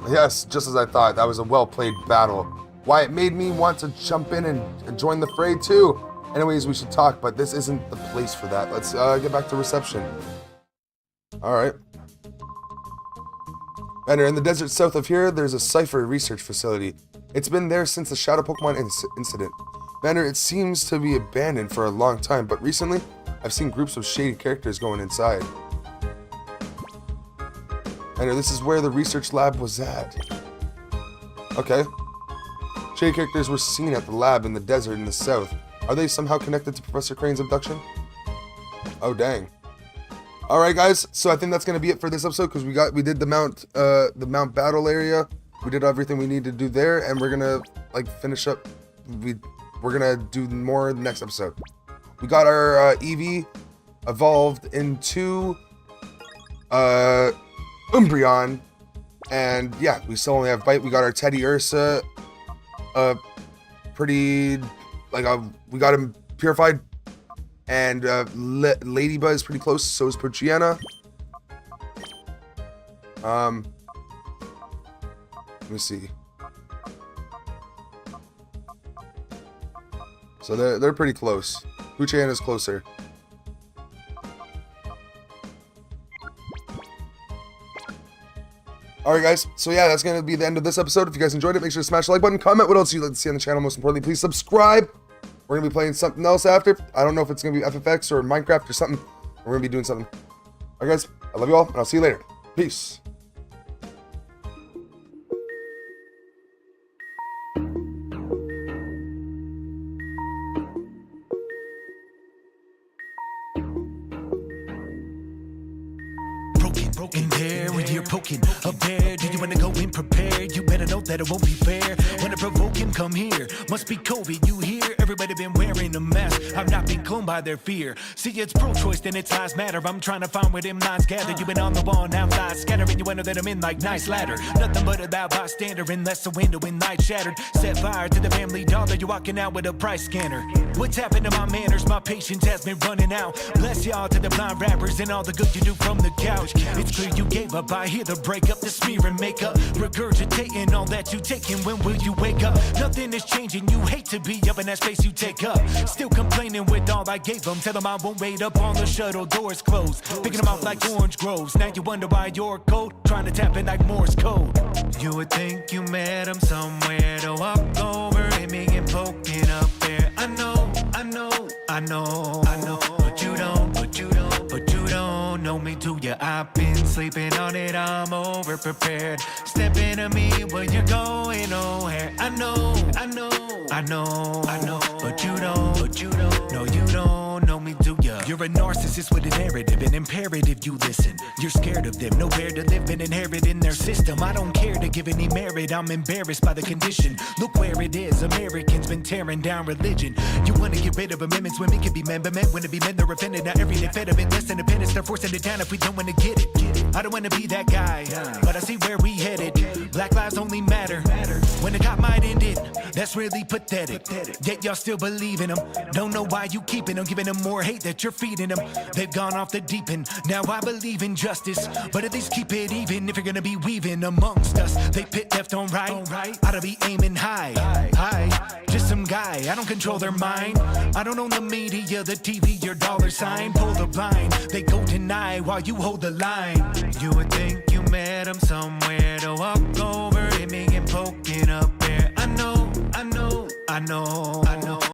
Yes, just as I thought. That was a well-played battle. Why, it made me want to jump in and join the fray too. Anyways, we should talk, but this isn't the place for that. Let's get back to reception. Alright. Banner, in the desert south of here, there's a Cypher research facility. It's been there since the Shadow Pokémon incident. Banner, it seems to be abandoned for a long time, but recently, I've seen groups of shady characters going inside. Banner, this is where the research lab was at. Okay. Shady characters were seen at the lab in the desert in the south. Are they somehow connected to Professor Crane's abduction? Oh, dang. Alright, guys, so I think that's gonna be it for this episode, because we did the Mount battle area. We did everything we need to do there, and we're gonna finish up. We're gonna do more in the next episode. We got our Eevee evolved into Umbreon, and yeah, we still only have Bite. We got our Teddy Ursa, we got him purified, and Ladybug is pretty close. So is Poochyena. Let me see. So they're pretty close. Poochyena is closer. Alright guys, so yeah, that's going to be the end of this episode. If you guys enjoyed it, make sure to smash the like button, comment what else you'd like to see on the channel. Most importantly, please subscribe. We're going to be playing something else after. I don't know if it's going to be FFX or Minecraft or something. We're going to be doing something. Alright guys, I love you all, and I'll see you later. Peace. Broken there when you're poking a bear. Do you wanna go in prepared? You better know that it won't be fair. Wanna provoke him, come here. Must be COVID, you hear? Everybody been wearing a mask. I've not been cloned by their fear. See, it's pro-choice, then its lives matter. I'm trying to find where them lines gather. You been on the wall, now lies scattering. You enter that I'm in like nice ladder. Nothing but a loud bystander unless the window in night shattered. Set fire to the family dollar. You're walking out with a price scanner. What's happened to my manners? My patience has been running out. Bless y'all to the blind rappers and all the good you do from the couch. It's clear you gave up. I hear the breakup, the smear and makeup, regurgitating all that you taking. When will you wake up? Nothing is changing. You hate to be up in that space you take up. Still complaining with all I gave them. Tell them I won't wait up on the shuttle, doors closed. Picking them out like orange groves. Now you wonder why you're cold, trying to tap in like Morse code. You would think you met him somewhere to walk over and me and poking up there. I know, but you don't know me, do you? I've been sleeping on it, I'm over prepared. Step into me when you're going nowhere. I know, but you don't, no, you don't know me, do ya? You're a narcissist with a narrative, an imperative you listen. You're scared of them, nowhere to live and inherit in their system. I don't care to give any merit, I'm embarrassed by the condition. Look where it is, Americans been tearing down religion. You wanna get rid of amendments, women can be men, but men wanna be men, they're offended. Now every day fed of it, less independence, they're forcing it down if we don't wanna get it. I don't wanna be that guy, but I see where we headed. Black lives only matter when the cop might end it. That's really pathetic. Yet y'all still believe in them. Don't know why you keeping them, giving them more hate that you're feeding them. They've gone off the deep end. Now I believe in justice, but at least keep it even if you're gonna be weaving amongst us. They pit left on right. I don't be aiming high. Just some guy. I don't control their mind. I don't own the media, the TV, your dollar sign. Pull the blind. They go deny while you hold the line. You would think you met him somewhere to walk over and me and poking up there. I know,